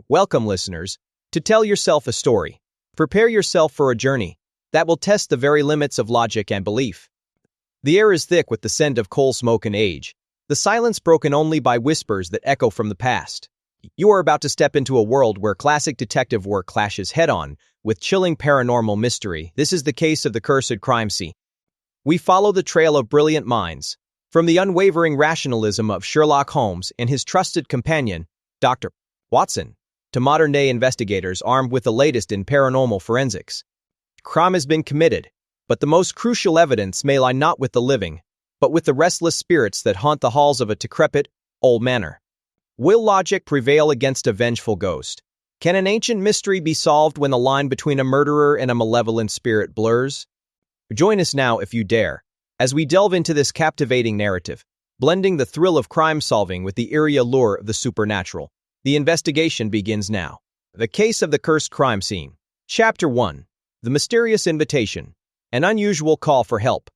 Welcome, listeners, to tell yourself a story. Prepare yourself for a journey that will test the very limits of logic and belief. The air is thick with the scent of coal smoke and age, the silence broken only by whispers that echo from the past. You are about to step into a world where classic detective work clashes head-on with chilling paranormal mystery. This is the case of the cursed crime scene. We follow the trail of brilliant minds, from the unwavering rationalism of Sherlock Holmes and his trusted companion, Dr. Watson, to modern-day investigators armed with the latest in paranormal forensics. Crime has been committed, but the most crucial evidence may lie not with the living, but with the restless spirits that haunt the halls of a decrepit, old manor. Will logic prevail against a vengeful ghost? Can an ancient mystery be solved when the line between a murderer and a malevolent spirit blurs? Join us now if you dare, as we delve into this captivating narrative, blending the thrill of crime-solving with the eerie allure of the supernatural. The investigation begins now. The Case of the Cursed Crime Scene. Chapter 1. The Mysterious Invitation. An unusual call for help.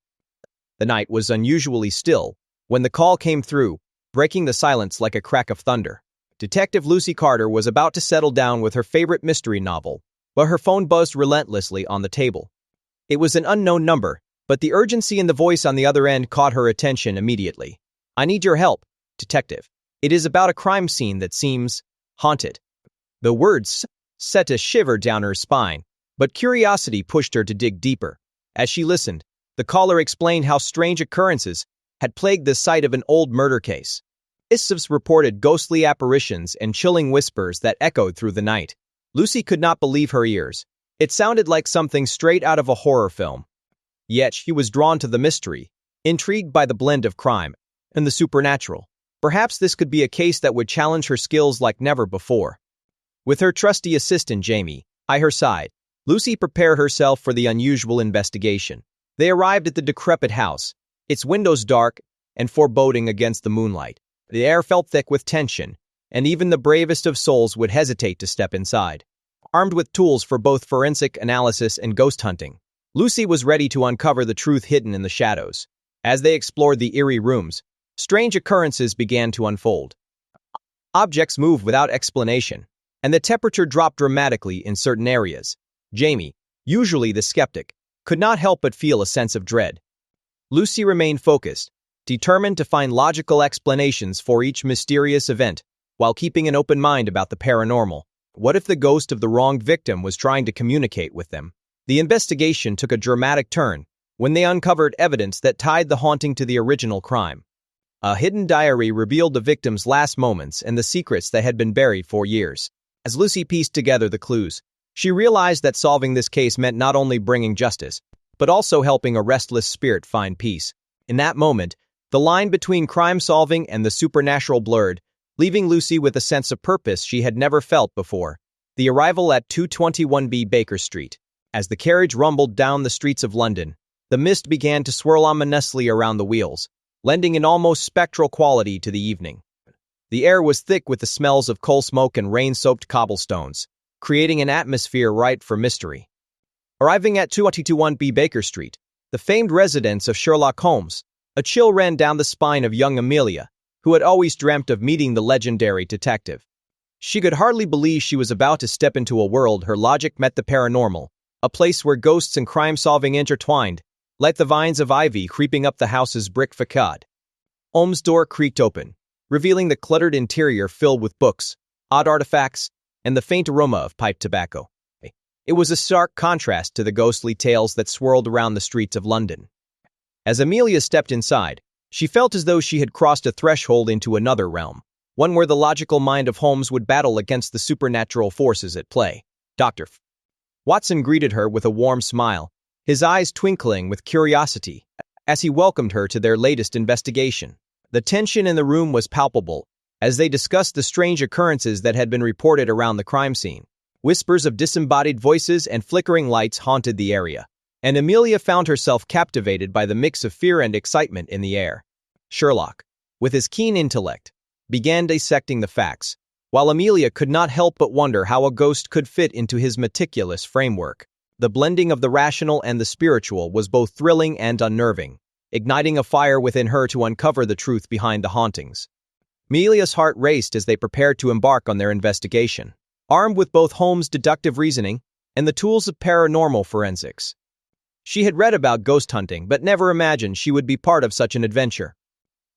The night was unusually still when the call came through, breaking the silence like a crack of thunder. Detective Lucy Carter was about to settle down with her favorite mystery novel, but her phone buzzed relentlessly on the table. It was an unknown number, but the urgency in the voice on the other end caught her attention immediately. "I need your help, detective. It is about a crime scene that seems haunted." The words set a shiver down her spine, but curiosity pushed her to dig deeper. As she listened, the caller explained how strange occurrences had plagued the site of an old murder case. Witnesses reported ghostly apparitions and chilling whispers that echoed through the night. Lucy could not believe her ears. It sounded like something straight out of a horror film. Yet she was drawn to the mystery, intrigued by the blend of crime and the supernatural. Perhaps this could be a case that would challenge her skills like never before. With her trusty assistant Jamie by her side, Lucy prepared herself for the unusual investigation. They arrived at the decrepit house, its windows dark and foreboding against the moonlight. The air felt thick with tension, and even the bravest of souls would hesitate to step inside. Armed with tools for both forensic analysis and ghost hunting, Lucy was ready to uncover the truth hidden in the shadows. As they explored the eerie rooms, strange occurrences began to unfold. Objects moved without explanation, and the temperature dropped dramatically in certain areas. Jamie, usually the skeptic, could not help but feel a sense of dread. Lucy remained focused, determined to find logical explanations for each mysterious event, while keeping an open mind about the paranormal. What if the ghost of the wronged victim was trying to communicate with them? The investigation took a dramatic turn when they uncovered evidence that tied the haunting to the original crime. A hidden diary revealed the victim's last moments and the secrets that had been buried for years. As Lucy pieced together the clues, she realized that solving this case meant not only bringing justice, but also helping a restless spirit find peace. In that moment, the line between crime-solving and the supernatural blurred, leaving Lucy with a sense of purpose she had never felt before. The arrival at 221B Baker Street. As the carriage rumbled down the streets of London, the mist began to swirl ominously around the wheels, lending an almost spectral quality to the evening. The air was thick with the smells of coal smoke and rain-soaked cobblestones, creating an atmosphere ripe for mystery. Arriving at 221B Baker Street, the famed residence of Sherlock Holmes, a chill ran down the spine of young Amelia, who had always dreamt of meeting the legendary detective. She could hardly believe she was about to step into a world her logic met the paranormal, a place where ghosts and crime-solving intertwined, like the vines of ivy creeping up the house's brick facade. Holmes' door creaked open, revealing the cluttered interior filled with books, odd artifacts, and the faint aroma of pipe tobacco. It was a stark contrast to the ghostly tales that swirled around the streets of London. As Amelia stepped inside, she felt as though she had crossed a threshold into another realm, one where the logical mind of Holmes would battle against the supernatural forces at play. Dr. Watson greeted her with a warm smile, his eyes twinkling with curiosity as he welcomed her to their latest investigation. The tension in the room was palpable as they discussed the strange occurrences that had been reported around the crime scene. Whispers of disembodied voices and flickering lights haunted the area, and Amelia found herself captivated by the mix of fear and excitement in the air. Sherlock, with his keen intellect, began dissecting the facts, while Amelia could not help but wonder how a ghost could fit into his meticulous framework. The blending of the rational and the spiritual was both thrilling and unnerving, igniting a fire within her to uncover the truth behind the hauntings. Amelia's heart raced as they prepared to embark on their investigation. armed with both Holmes' deductive reasoning and the tools of paranormal forensics. She had read about ghost hunting but never imagined she would be part of such an adventure.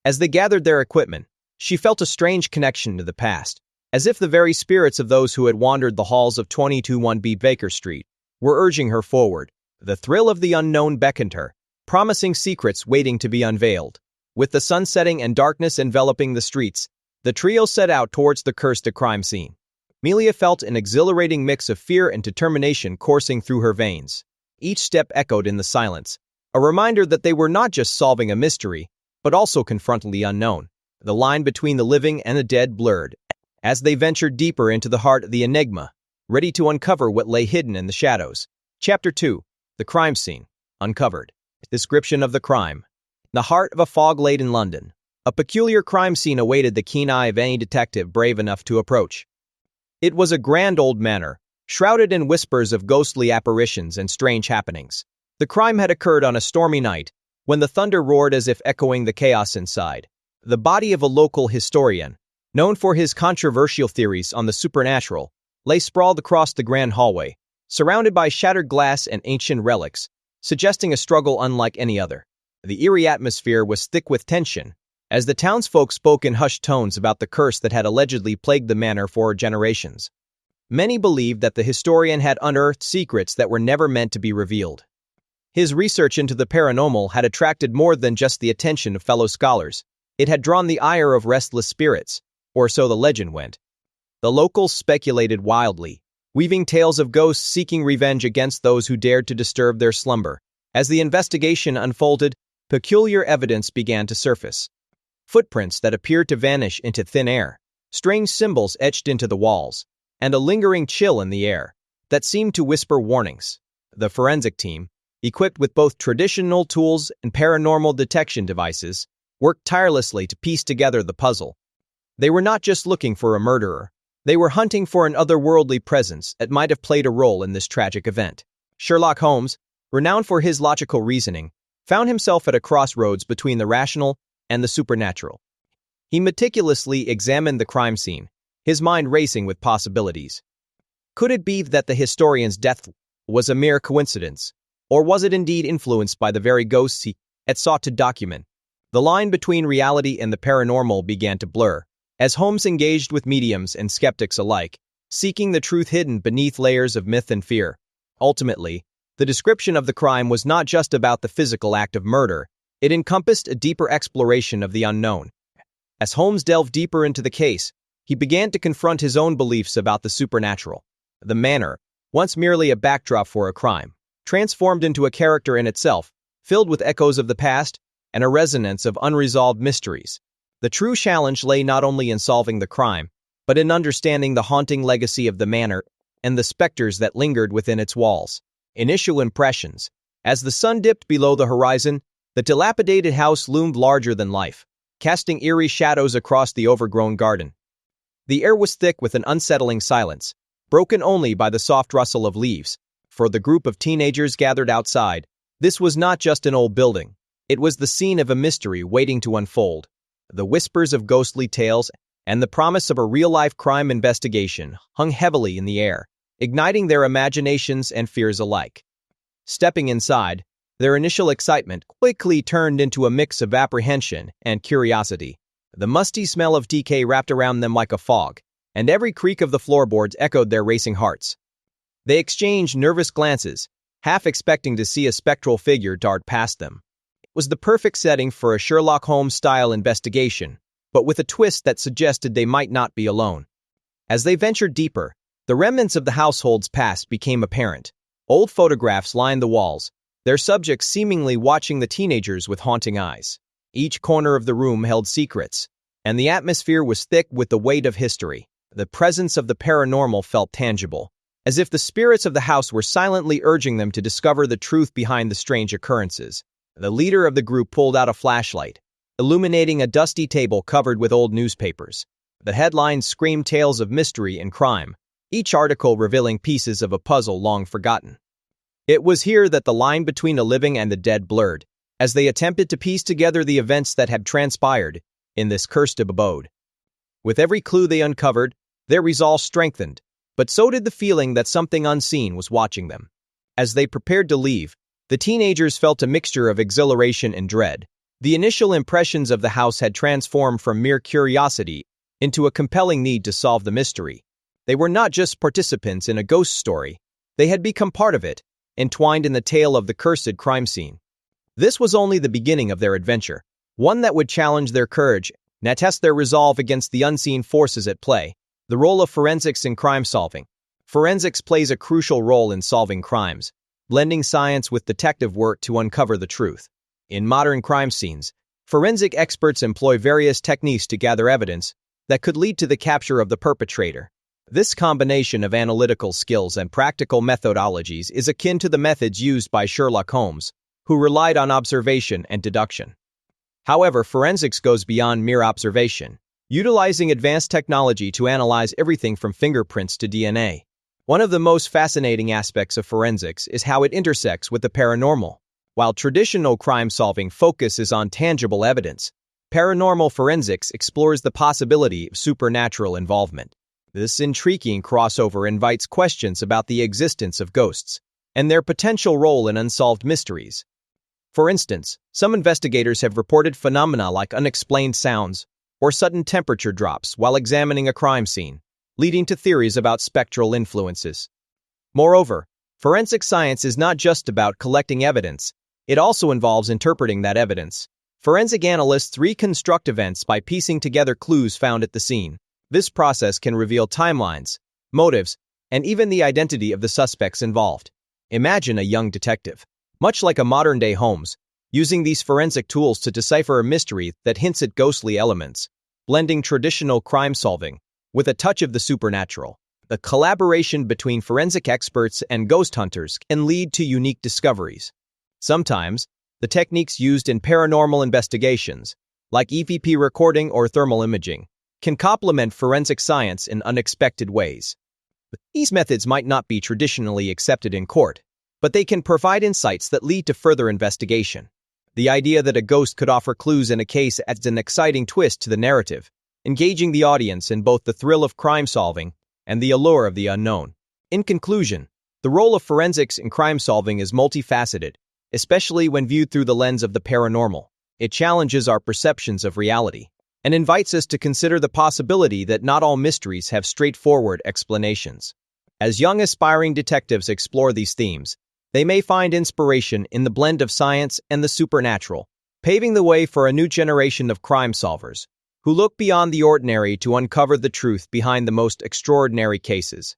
As they gathered their equipment, she felt a strange connection to the past, as if the very spirits of those who had wandered the halls of 221B Baker Street were urging her forward. The thrill of the unknown beckoned her, promising secrets waiting to be unveiled. With the sun setting and darkness enveloping the streets, the trio set out towards the cursed crime scene. Amelia felt an exhilarating mix of fear and determination coursing through her veins. Each step echoed in the silence, a reminder that they were not just solving a mystery, but also confronting the unknown. The line between the living and the dead blurred, as they ventured deeper into the heart of the enigma, ready to uncover what lay hidden in the shadows. Chapter 2. The Crime Scene. Uncovered. Description of the crime. The heart of a fog-laden London. A peculiar crime scene awaited the keen eye of any detective brave enough to approach. It was a grand old manor, shrouded in whispers of ghostly apparitions and strange happenings. The crime had occurred on a stormy night, when the thunder roared as if echoing the chaos inside. The body of a local historian, known for his controversial theories on the supernatural, lay sprawled across the grand hallway, surrounded by shattered glass and ancient relics, suggesting a struggle unlike any other. The eerie atmosphere was thick with tension, as the townsfolk spoke in hushed tones about the curse that had allegedly plagued the manor for generations. Many believed that the historian had unearthed secrets that were never meant to be revealed. His research into the paranormal had attracted more than just the attention of fellow scholars. It had drawn the ire of restless spirits, or so the legend went. The locals speculated wildly, weaving tales of ghosts seeking revenge against those who dared to disturb their slumber. As the investigation unfolded, peculiar evidence began to surface. Footprints that appeared to vanish into thin air, strange symbols etched into the walls, and a lingering chill in the air that seemed to whisper warnings. The forensic team, equipped with both traditional tools and paranormal detection devices, worked tirelessly to piece together the puzzle. They were not just looking for a murderer. They were hunting for an otherworldly presence that might have played a role in this tragic event. Sherlock Holmes, renowned for his logical reasoning, found himself at a crossroads between the rational and the supernatural. He meticulously examined the crime scene, his mind racing with possibilities. Could it be that the historian's death was a mere coincidence, or was it indeed influenced by the very ghosts he had sought to document? The line between reality and the paranormal began to blur, as Holmes engaged with mediums and skeptics alike, seeking the truth hidden beneath layers of myth and fear. Ultimately, the description of the crime was not just about the physical act of murder, it encompassed a deeper exploration of the unknown. As Holmes delved deeper into the case, he began to confront his own beliefs about the supernatural. The manor, once merely a backdrop for a crime, transformed into a character in itself, filled with echoes of the past and a resonance of unresolved mysteries. The true challenge lay not only in solving the crime, but in understanding the haunting legacy of the manor and the specters that lingered within its walls. Initial impressions. As the sun dipped below the horizon, the dilapidated house loomed larger than life, casting eerie shadows across the overgrown garden. The air was thick with an unsettling silence, broken only by the soft rustle of leaves. For the group of teenagers gathered outside, this was not just an old building. It was the scene of a mystery waiting to unfold. The whispers of ghostly tales and the promise of a real-life crime investigation hung heavily in the air, igniting their imaginations and fears alike. Stepping inside, their initial excitement quickly turned into a mix of apprehension and curiosity. The musty smell of decay wrapped around them like a fog, and every creak of the floorboards echoed their racing hearts. They exchanged nervous glances, half expecting to see a spectral figure dart past them. It was the perfect setting for a Sherlock Holmes-style investigation, but with a twist that suggested they might not be alone. As they ventured deeper, the remnants of the household's past became apparent. Old photographs lined the walls, their subjects seemingly watching the teenagers with haunting eyes. Each corner of the room held secrets, and the atmosphere was thick with the weight of history. The presence of the paranormal felt tangible, as if the spirits of the house were silently urging them to discover the truth behind the strange occurrences. The leader of the group pulled out a flashlight, illuminating a dusty table covered with old newspapers. The headlines screamed tales of mystery and crime, each article revealing pieces of a puzzle long forgotten. It was here that the line between the living and the dead blurred, as they attempted to piece together the events that had transpired in this cursed abode. With every clue they uncovered, their resolve strengthened. but so did the feeling that something unseen was watching them. As they prepared to leave, the teenagers felt a mixture of exhilaration and dread. The initial impressions of the house had transformed from mere curiosity into a compelling need to solve the mystery. They were not just participants in a ghost story, they had become part of it, entwined in the tale of the cursed crime scene. This was only the beginning of their adventure, one that would challenge their courage and test their resolve against the unseen forces at play. The role of forensics in crime solving. Forensics plays a crucial role in solving crimes, blending science with detective work to uncover the truth. In modern crime scenes, forensic experts employ various techniques to gather evidence that could lead to the capture of the perpetrator. This combination of analytical skills and practical methodologies is akin to the methods used by Sherlock Holmes, who relied on observation and deduction. However, forensics goes beyond mere observation, utilizing advanced technology to analyze everything from fingerprints to DNA. One of the most fascinating aspects of forensics is how it intersects with the paranormal. While traditional crime-solving focuses on tangible evidence, paranormal forensics explores the possibility of supernatural involvement. This intriguing crossover invites questions about the existence of ghosts and their potential role in unsolved mysteries. For instance, some investigators have reported phenomena like unexplained sounds or sudden temperature drops while examining a crime scene, leading to theories about spectral influences. Moreover, forensic science is not just about collecting evidence, it also involves interpreting that evidence. Forensic analysts reconstruct events by piecing together clues found at the scene. This process can reveal timelines, motives, and even the identity of the suspects involved. Imagine a young detective, much like a modern-day Holmes, using these forensic tools to decipher a mystery that hints at ghostly elements, blending traditional crime solving with a touch of the supernatural. The collaboration between forensic experts and ghost hunters can lead to unique discoveries. Sometimes, the techniques used in paranormal investigations, like EVP recording or thermal imaging, can complement forensic science in unexpected ways. These methods might not be traditionally accepted in court, but they can provide insights that lead to further investigation. The idea that a ghost could offer clues in a case adds an exciting twist to the narrative, engaging the audience in both the thrill of crime solving and the allure of the unknown. In conclusion, the role of forensics in crime solving is multifaceted, especially when viewed through the lens of the paranormal. It challenges our perceptions of reality and invites us to consider the possibility that not all mysteries have straightforward explanations. As young aspiring detectives explore these themes, they may find inspiration in the blend of science and the supernatural, paving the way for a new generation of crime solvers who look beyond the ordinary to uncover the truth behind the most extraordinary cases.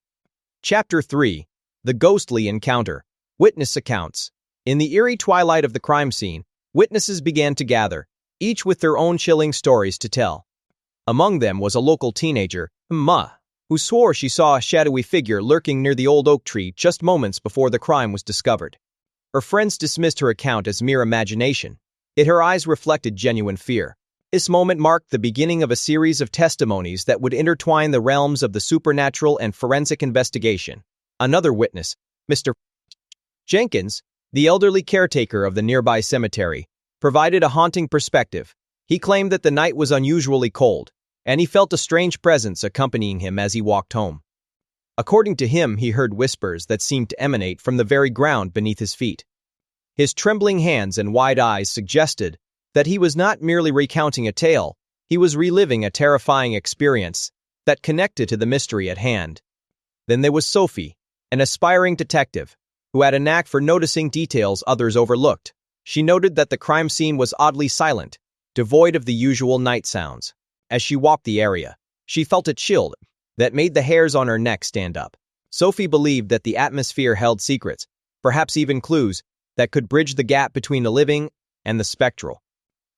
Chapter 3. The Ghostly Encounter. Witness Accounts. In the eerie twilight of the crime scene, witnesses began to gather, each with their own chilling stories to tell. Among them was a local teenager, Ma, who swore she saw a shadowy figure lurking near the old oak tree just moments before the crime was discovered. Her friends dismissed her account as mere imagination, yet her eyes reflected genuine fear. This moment marked the beginning of a series of testimonies that would intertwine the realms of the supernatural and forensic investigation. Another witness, Mr. Jenkins, the elderly caretaker of the nearby cemetery, provided a haunting perspective. He claimed that the night was unusually cold, and he felt a strange presence accompanying him as he walked home. According to him, he heard whispers that seemed to emanate from the very ground beneath his feet. His trembling hands and wide eyes suggested that he was not merely recounting a tale, he was reliving a terrifying experience that connected to the mystery at hand. Then there was Sophie, an aspiring detective, who had a knack for noticing details others overlooked. She noted that the crime scene was oddly silent, devoid of the usual night sounds. As she walked the area, she felt a chill that made the hairs on her neck stand up. Sophie believed that the atmosphere held secrets, perhaps even clues, that could bridge the gap between the living and the spectral.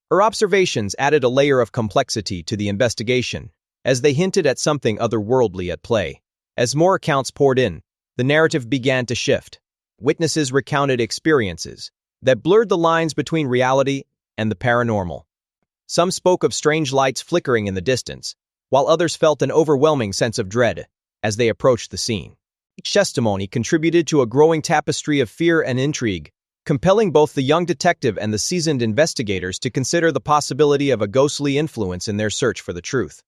Her observations added a layer of complexity to the investigation, as they hinted at something otherworldly at play. As more accounts poured in, the narrative began to shift. Witnesses recounted experiences that blurred the lines between reality and the paranormal. Some spoke of strange lights flickering in the distance, while others felt an overwhelming sense of dread as they approached the scene. Each testimony contributed to a growing tapestry of fear and intrigue, compelling both the young detective and the seasoned investigators to consider the possibility of a ghostly influence in their search for the truth.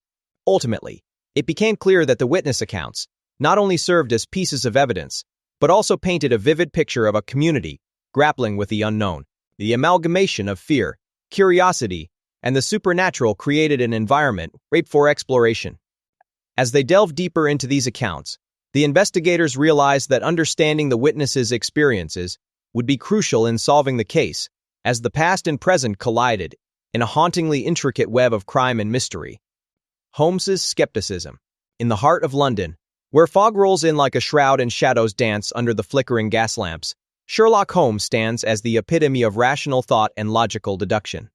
Ultimately, it became clear that the witness accounts, not only served as pieces of evidence, but also painted a vivid picture of a community grappling with the unknown. The amalgamation of fear, curiosity, and the supernatural created an environment ripe for exploration. As they delved deeper into these accounts, the investigators realized that understanding the witnesses' experiences would be crucial in solving the case, as the past and present collided in a hauntingly intricate web of crime and mystery. Holmes's skepticism. In the heart of London, where fog rolls in like a shroud and shadows dance under the flickering gas lamps, Sherlock Holmes stands as the epitome of rational thought and logical deduction.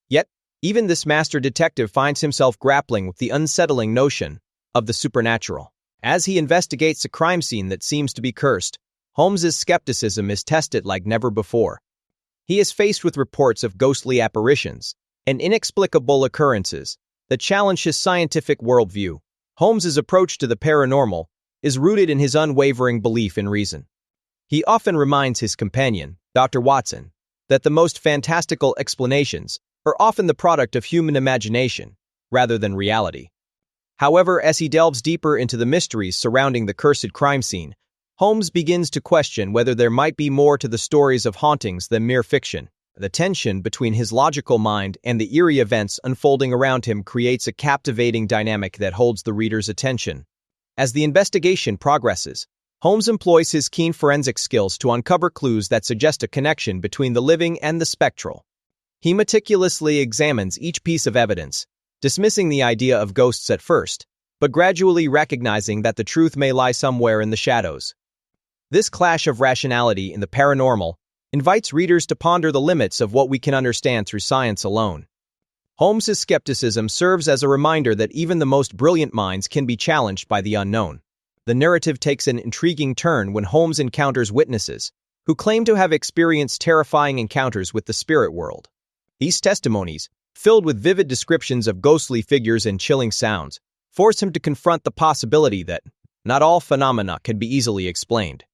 Yet, even this master detective finds himself grappling with the unsettling notion of the supernatural. As he investigates a crime scene that seems to be cursed, Holmes's skepticism is tested like never before. He is faced with reports of ghostly apparitions and inexplicable occurrences that challenge his scientific worldview. Holmes's approach to the paranormal is rooted in his unwavering belief in reason. He often reminds his companion, Dr. Watson, that the most fantastical explanations are often the product of human imagination, rather than reality. However, as he delves deeper into the mysteries surrounding the cursed crime scene, Holmes begins to question whether there might be more to the stories of hauntings than mere fiction. The tension between his logical mind and the eerie events unfolding around him creates a captivating dynamic that holds the reader's attention. As the investigation progresses, Holmes employs his keen forensic skills to uncover clues that suggest a connection between the living and the spectral. He meticulously examines each piece of evidence, dismissing the idea of ghosts at first, but gradually recognizing that the truth may lie somewhere in the shadows. This clash of rationality in the paranormal invites readers to ponder the limits of what we can understand through science alone. Holmes's skepticism serves as a reminder that even the most brilliant minds can be challenged by the unknown. The narrative takes an intriguing turn when Holmes encounters witnesses who claim to have experienced terrifying encounters with the spirit world. These testimonies, filled with vivid descriptions of ghostly figures and chilling sounds, force him to confront the possibility that not all phenomena can be easily explained.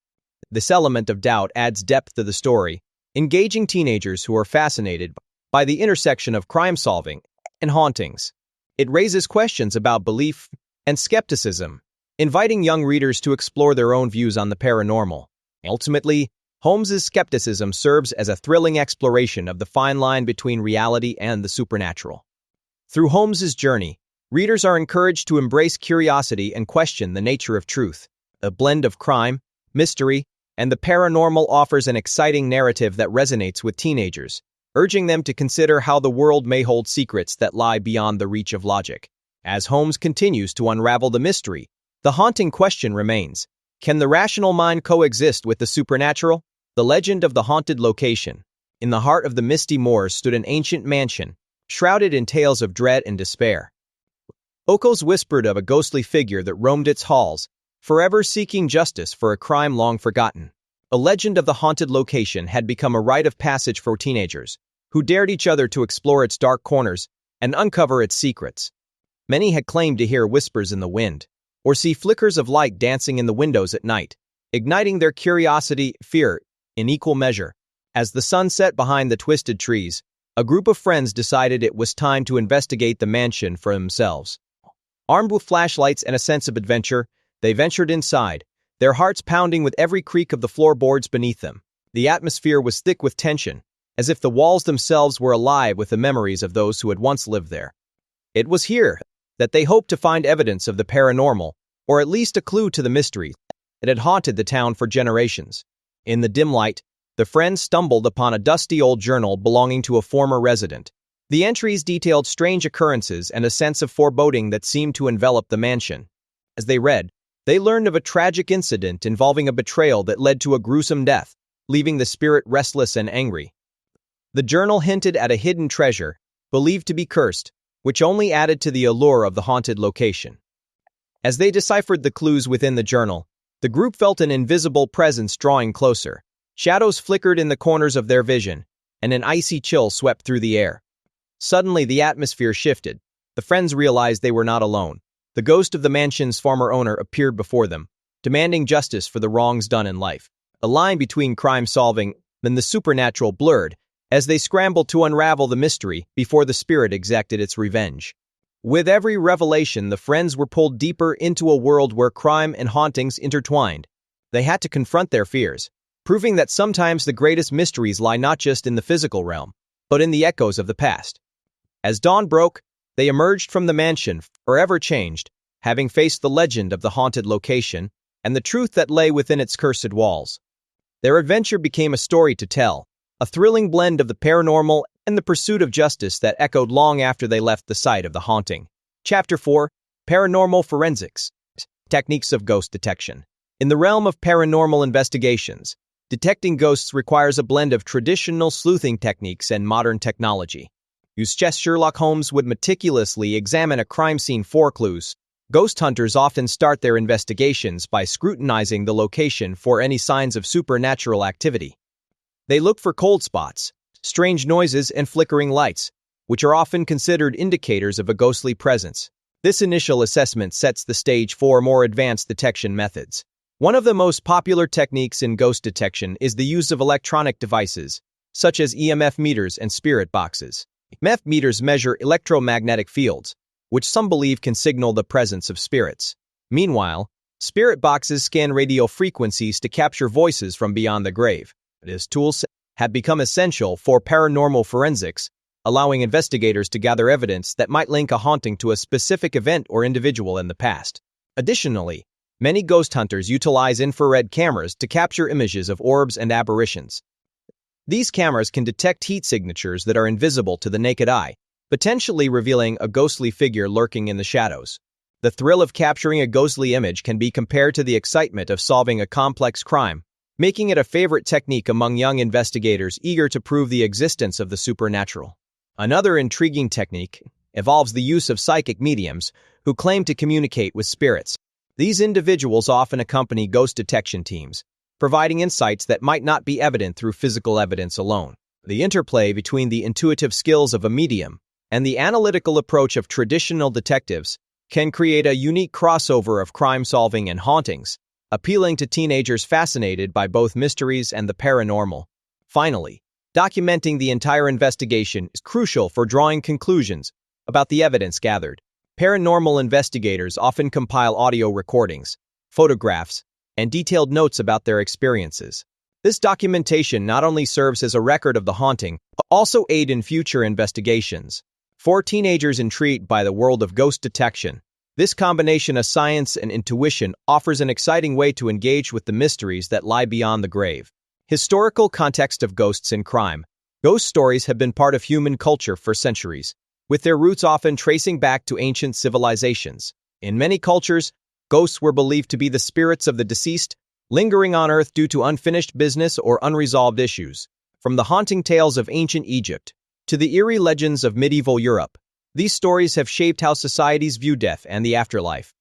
This element of doubt adds depth to the story, engaging teenagers who are fascinated by the intersection of crime-solving and hauntings. It raises questions about belief and skepticism, inviting young readers to explore their own views on the paranormal. Ultimately, Holmes's skepticism serves as a thrilling exploration of the fine line between reality and the supernatural. Through Holmes's journey, readers are encouraged to embrace curiosity and question the nature of truth. A blend of crime, mystery, and the paranormal offers an exciting narrative that resonates with teenagers, urging them to consider how the world may hold secrets that lie beyond the reach of logic. As Holmes continues to unravel the mystery, the haunting question remains: can the rational mind coexist with the supernatural? The legend of the haunted location. In the heart of the misty moors stood an ancient mansion, shrouded in tales of dread and despair. Echoes whispered of a ghostly figure that roamed its halls, forever seeking justice for a crime long forgotten. A legend of the haunted location had become a rite of passage for teenagers, who dared each other to explore its dark corners and uncover its secrets. Many had claimed to hear whispers in the wind, or see flickers of light dancing in the windows at night, igniting their curiosity, fear, in equal measure. As the sun set behind the twisted trees, a group of friends decided it was time to investigate the mansion for themselves. Armed with flashlights and a sense of adventure, they ventured inside, their hearts pounding with every creak of the floorboards beneath them. The atmosphere was thick with tension, as if the walls themselves were alive with the memories of those who had once lived there. It was here that they hoped to find evidence of the paranormal, or at least a clue to the mystery that had haunted the town for generations. In the dim light, the friends stumbled upon a dusty old journal belonging to a former resident. The entries detailed strange occurrences and a sense of foreboding that seemed to envelop the mansion. As they read, they learned of a tragic incident involving a betrayal that led to a gruesome death, leaving the spirit restless and angry. The journal hinted at a hidden treasure, believed to be cursed, which only added to the allure of the haunted location. As they deciphered the clues within the journal, the group felt an invisible presence drawing closer. Shadows flickered in the corners of their vision, and an icy chill swept through the air. Suddenly, the atmosphere shifted. The friends realized they were not alone. The ghost of the mansion's former owner appeared before them, demanding justice for the wrongs done in life. A line between crime-solving and the supernatural blurred as they scrambled to unravel the mystery before the spirit exacted its revenge. With every revelation, the friends were pulled deeper into a world where crime and hauntings intertwined. They had to confront their fears, proving that sometimes the greatest mysteries lie not just in the physical realm, but in the echoes of the past. As dawn broke, they emerged from the mansion, forever changed, having faced the legend of the haunted location and the truth that lay within its cursed walls. Their adventure became a story to tell, a thrilling blend of the paranormal and the pursuit of justice that echoed long after they left the site of the haunting. Chapter 4: Paranormal Forensics. Techniques of Ghost Detection. In the realm of paranormal investigations, detecting ghosts requires a blend of traditional sleuthing techniques and modern technology. Sherlock Holmes would meticulously examine a crime scene for clues. Ghost hunters often start their investigations by scrutinizing the location for any signs of supernatural activity. They look for cold spots, strange noises, and flickering lights, which are often considered indicators of a ghostly presence. This initial assessment sets the stage for more advanced detection methods. One of the most popular techniques in ghost detection is the use of electronic devices, such as EMF meters and spirit boxes. EMF meters measure electromagnetic fields, which some believe can signal the presence of spirits. Meanwhile, spirit boxes scan radio frequencies to capture voices from beyond the grave. These tools have become essential for paranormal forensics, allowing investigators to gather evidence that might link a haunting to a specific event or individual in the past. Additionally, many ghost hunters utilize infrared cameras to capture images of orbs and apparitions. These cameras can detect heat signatures that are invisible to the naked eye, potentially revealing a ghostly figure lurking in the shadows. The thrill of capturing a ghostly image can be compared to the excitement of solving a complex crime, making it a favorite technique among young investigators eager to prove the existence of the supernatural. Another intriguing technique involves the use of psychic mediums who claim to communicate with spirits. These individuals often accompany ghost detection teams, providing insights that might not be evident through physical evidence alone. The interplay between the intuitive skills of a medium and the analytical approach of traditional detectives can create a unique crossover of crime-solving and hauntings, appealing to teenagers fascinated by both mysteries and the paranormal. Finally, documenting the entire investigation is crucial for drawing conclusions about the evidence gathered. Paranormal investigators often compile audio recordings, photographs, and detailed notes about their experiences. This documentation not only serves as a record of the haunting, but also aid in future investigations. For teenagers intrigued by the world of ghost detection, this combination of science and intuition offers an exciting way to engage with the mysteries that lie beyond the grave. Historical context of ghosts in crime. Ghost stories have been part of human culture for centuries, with their roots often tracing back to ancient civilizations. In many cultures, ghosts were believed to be the spirits of the deceased, lingering on Earth due to unfinished business or unresolved issues. From the haunting tales of ancient Egypt to the eerie legends of medieval Europe, these stories have shaped how societies view death and the afterlife.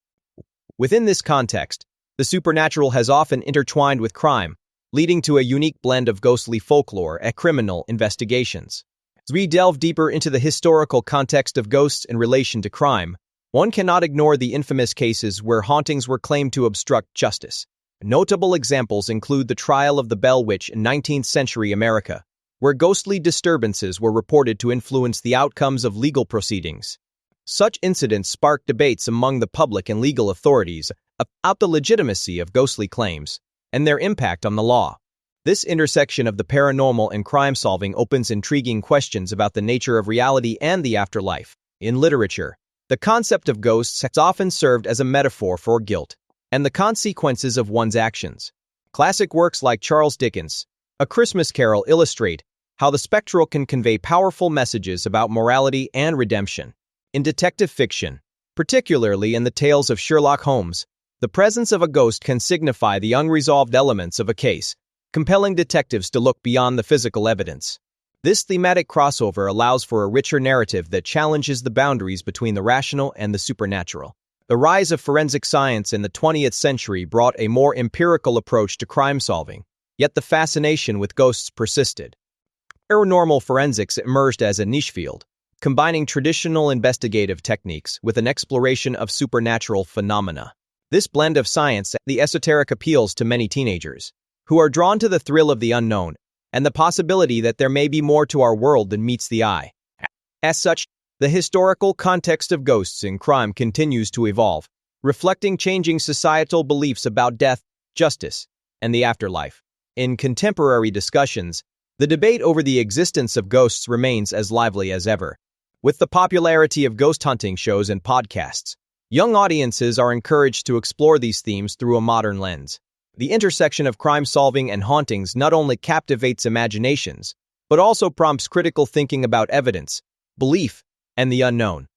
Within this context, the supernatural has often intertwined with crime, leading to a unique blend of ghostly folklore and criminal investigations. As we delve deeper into the historical context of ghosts in relation to crime, one cannot ignore the infamous cases where hauntings were claimed to obstruct justice. Notable examples include the trial of the Bell Witch in 19th century America, where ghostly disturbances were reported to influence the outcomes of legal proceedings. Such incidents sparked debates among the public and legal authorities about the legitimacy of ghostly claims and their impact on the law. This intersection of the paranormal and crime-solving opens intriguing questions about the nature of reality and the afterlife. In literature, the concept of ghosts has often served as a metaphor for guilt and the consequences of one's actions. Classic works like Charles Dickens' A Christmas Carol illustrate how the spectral can convey powerful messages about morality and redemption. In detective fiction, particularly in the tales of Sherlock Holmes, the presence of a ghost can signify the unresolved elements of a case, compelling detectives to look beyond the physical evidence. This thematic crossover allows for a richer narrative that challenges the boundaries between the rational and the supernatural. The rise of forensic science in the 20th century brought a more empirical approach to crime solving, yet the fascination with ghosts persisted. Paranormal forensics emerged as a niche field, combining traditional investigative techniques with an exploration of supernatural phenomena. This blend of science and the esoteric appeals to many teenagers, who are drawn to the thrill of the unknown and the possibility that there may be more to our world than meets the eye. As such, The historical context of ghosts in crime continues to evolve, reflecting changing societal beliefs about death, justice, and the afterlife. In contemporary discussions, the debate over the existence of ghosts remains as lively as ever. With the popularity of ghost hunting shows and podcasts, young audiences are encouraged to explore these themes through a modern lens. The intersection of crime-solving and hauntings not only captivates imaginations, but also prompts critical thinking about evidence, belief, and the unknown.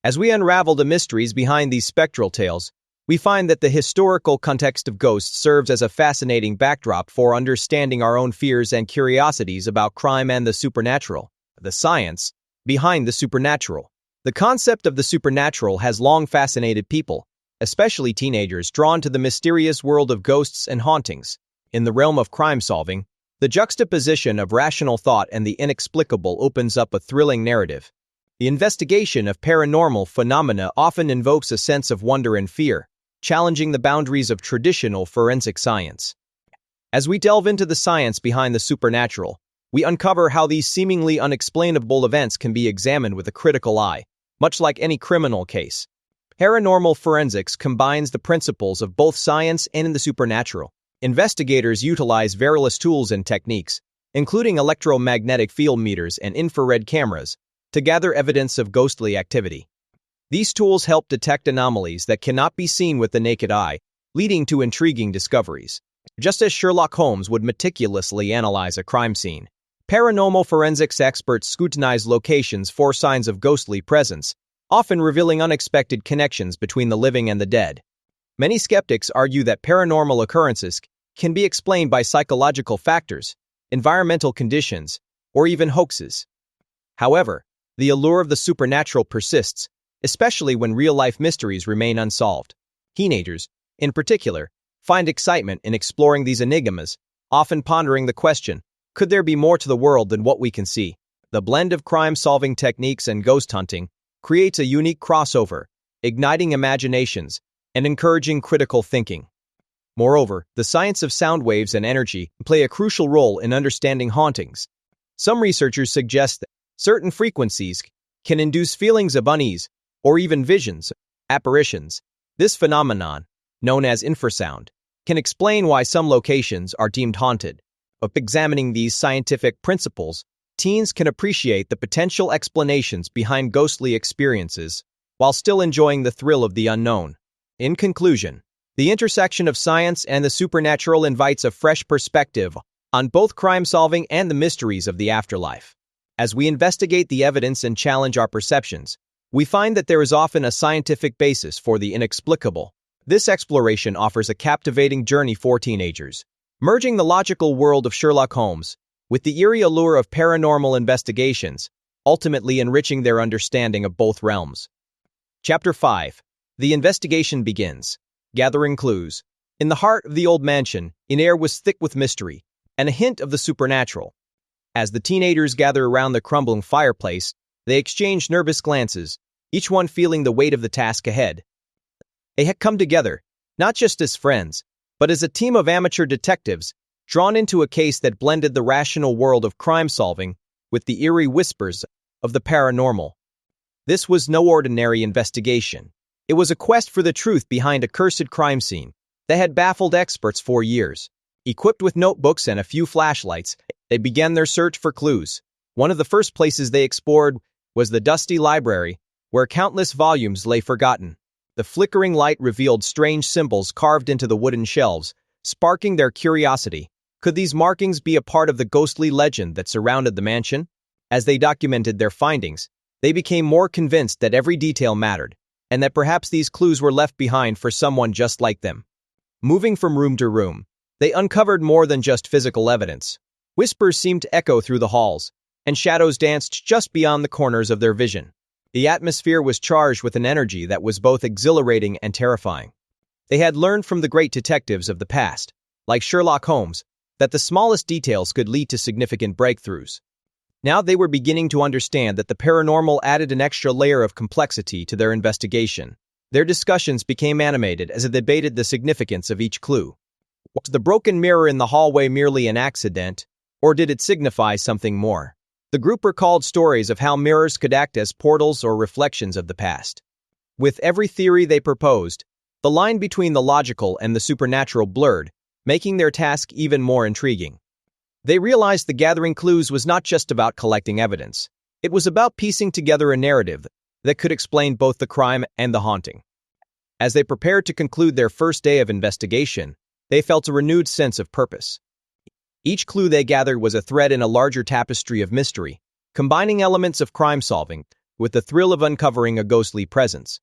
As we unravel the mysteries behind these spectral tales, we find that the historical context of ghosts serves as a fascinating backdrop for understanding our own fears and curiosities about crime and the supernatural. The science behind the supernatural. The concept of the supernatural has long fascinated people, especially teenagers drawn to the mysterious world of ghosts and hauntings. In the realm of crime solving, the juxtaposition of rational thought and the inexplicable opens up a thrilling narrative. The investigation of paranormal phenomena often invokes a sense of wonder and fear, challenging the boundaries of traditional forensic science. As we delve into the science behind the supernatural, we uncover how these seemingly unexplainable events can be examined with a critical eye, much like any criminal case. Paranormal forensics combines the principles of both science and the supernatural. Investigators utilize various tools and techniques, including electromagnetic field meters and infrared cameras, to gather evidence of ghostly activity. These tools help detect anomalies that cannot be seen with the naked eye, leading to intriguing discoveries. Just as Sherlock Holmes would meticulously analyze a crime scene, paranormal forensics experts scrutinize locations for signs of ghostly presence, often revealing unexpected connections between the living and the dead. Many skeptics argue that paranormal occurrences can be explained by psychological factors, environmental conditions, or even hoaxes. However, the allure of the supernatural persists, especially when real-life mysteries remain unsolved. Teenagers, in particular, find excitement in exploring these enigmas, often pondering the question, could there be more to the world than what we can see? The blend of crime-solving techniques and ghost hunting creates a unique crossover, igniting imaginations and encouraging critical thinking. Moreover, the science of sound waves and energy play a crucial role in understanding hauntings. Some researchers suggest that certain frequencies can induce feelings of unease or even visions, apparitions. This phenomenon, known as infrasound, can explain why some locations are deemed haunted. By examining these scientific principles, teens can appreciate the potential explanations behind ghostly experiences while still enjoying the thrill of the unknown. In conclusion, the intersection of science and the supernatural invites a fresh perspective on both crime-solving and the mysteries of the afterlife. As we investigate the evidence and challenge our perceptions, we find that there is often a scientific basis for the inexplicable. This exploration offers a captivating journey for teenagers, merging the logical world of Sherlock Holmes with the eerie allure of paranormal investigations, ultimately enriching their understanding of both realms. Chapter 5. The investigation begins. Gathering clues. In the heart of the old mansion, an air was thick with mystery and a hint of the supernatural. As the teenagers gather around the crumbling fireplace, they exchange nervous glances, each one feeling the weight of the task ahead. They had come together, not just as friends, but as a team of amateur detectives, drawn into a case that blended the rational world of crime-solving with the eerie whispers of the paranormal. This was no ordinary investigation. It was a quest for the truth behind a cursed crime scene that had baffled experts for years. Equipped with notebooks and a few flashlights, they began their search for clues. One of the first places they explored was the dusty library, where countless volumes lay forgotten. The flickering light revealed strange symbols carved into the wooden shelves, sparking their curiosity. Could these markings be a part of the ghostly legend that surrounded the mansion? As they documented their findings, they became more convinced that every detail mattered, and that perhaps these clues were left behind for someone just like them. Moving from room to room, they uncovered more than just physical evidence. Whispers seemed to echo through the halls, and shadows danced just beyond the corners of their vision. The atmosphere was charged with an energy that was both exhilarating and terrifying. They had learned from the great detectives of the past, like Sherlock Holmes, that the smallest details could lead to significant breakthroughs. Now they were beginning to understand that the paranormal added an extra layer of complexity to their investigation. Their discussions became animated as they debated the significance of each clue. Was the broken mirror in the hallway merely an accident, or did it signify something more? The group recalled stories of how mirrors could act as portals or reflections of the past. With every theory they proposed, the line between the logical and the supernatural blurred, making their task even more intriguing. They realized the gathering clues was not just about collecting evidence. It was about piecing together a narrative that could explain both the crime and the haunting. As they prepared to conclude their first day of investigation, they felt a renewed sense of purpose. Each clue they gathered was a thread in a larger tapestry of mystery, combining elements of crime-solving with the thrill of uncovering a ghostly presence.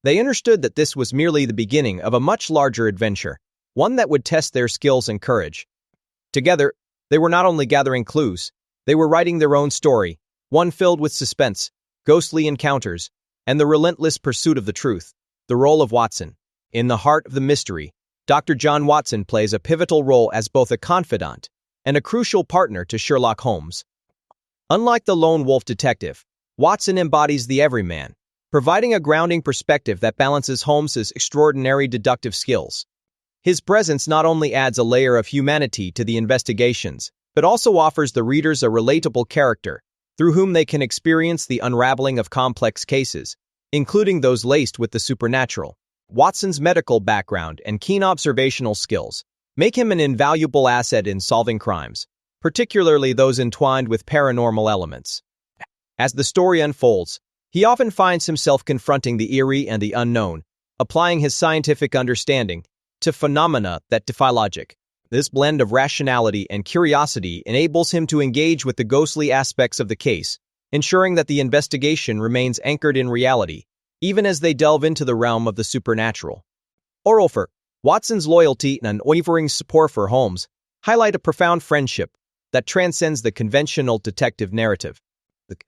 They understood that this was merely the beginning of a much larger adventure, one that would test their skills and courage. Together, they were not only gathering clues, they were writing their own story, one filled with suspense, ghostly encounters, and the relentless pursuit of the truth. The role of Watson. In the heart of the mystery, Dr. John Watson plays a pivotal role as both a confidant and a crucial partner to Sherlock Holmes. Unlike the lone wolf detective, Watson embodies the everyman, providing a grounding perspective that balances Holmes's extraordinary deductive skills. His presence not only adds a layer of humanity to the investigations, but also offers the readers a relatable character through whom they can experience the unraveling of complex cases, including those laced with the supernatural. Watson's medical background and keen observational skills make him an invaluable asset in solving crimes, particularly those entwined with paranormal elements. As the story unfolds, he often finds himself confronting the eerie and the unknown, applying his scientific understanding to phenomena that defy logic. This blend of rationality and curiosity enables him to engage with the ghostly aspects of the case, ensuring that the investigation remains anchored in reality, even as they delve into the realm of the supernatural. Moreover, Watson's loyalty and unwavering support for Holmes highlight a profound friendship that transcends the conventional detective narrative.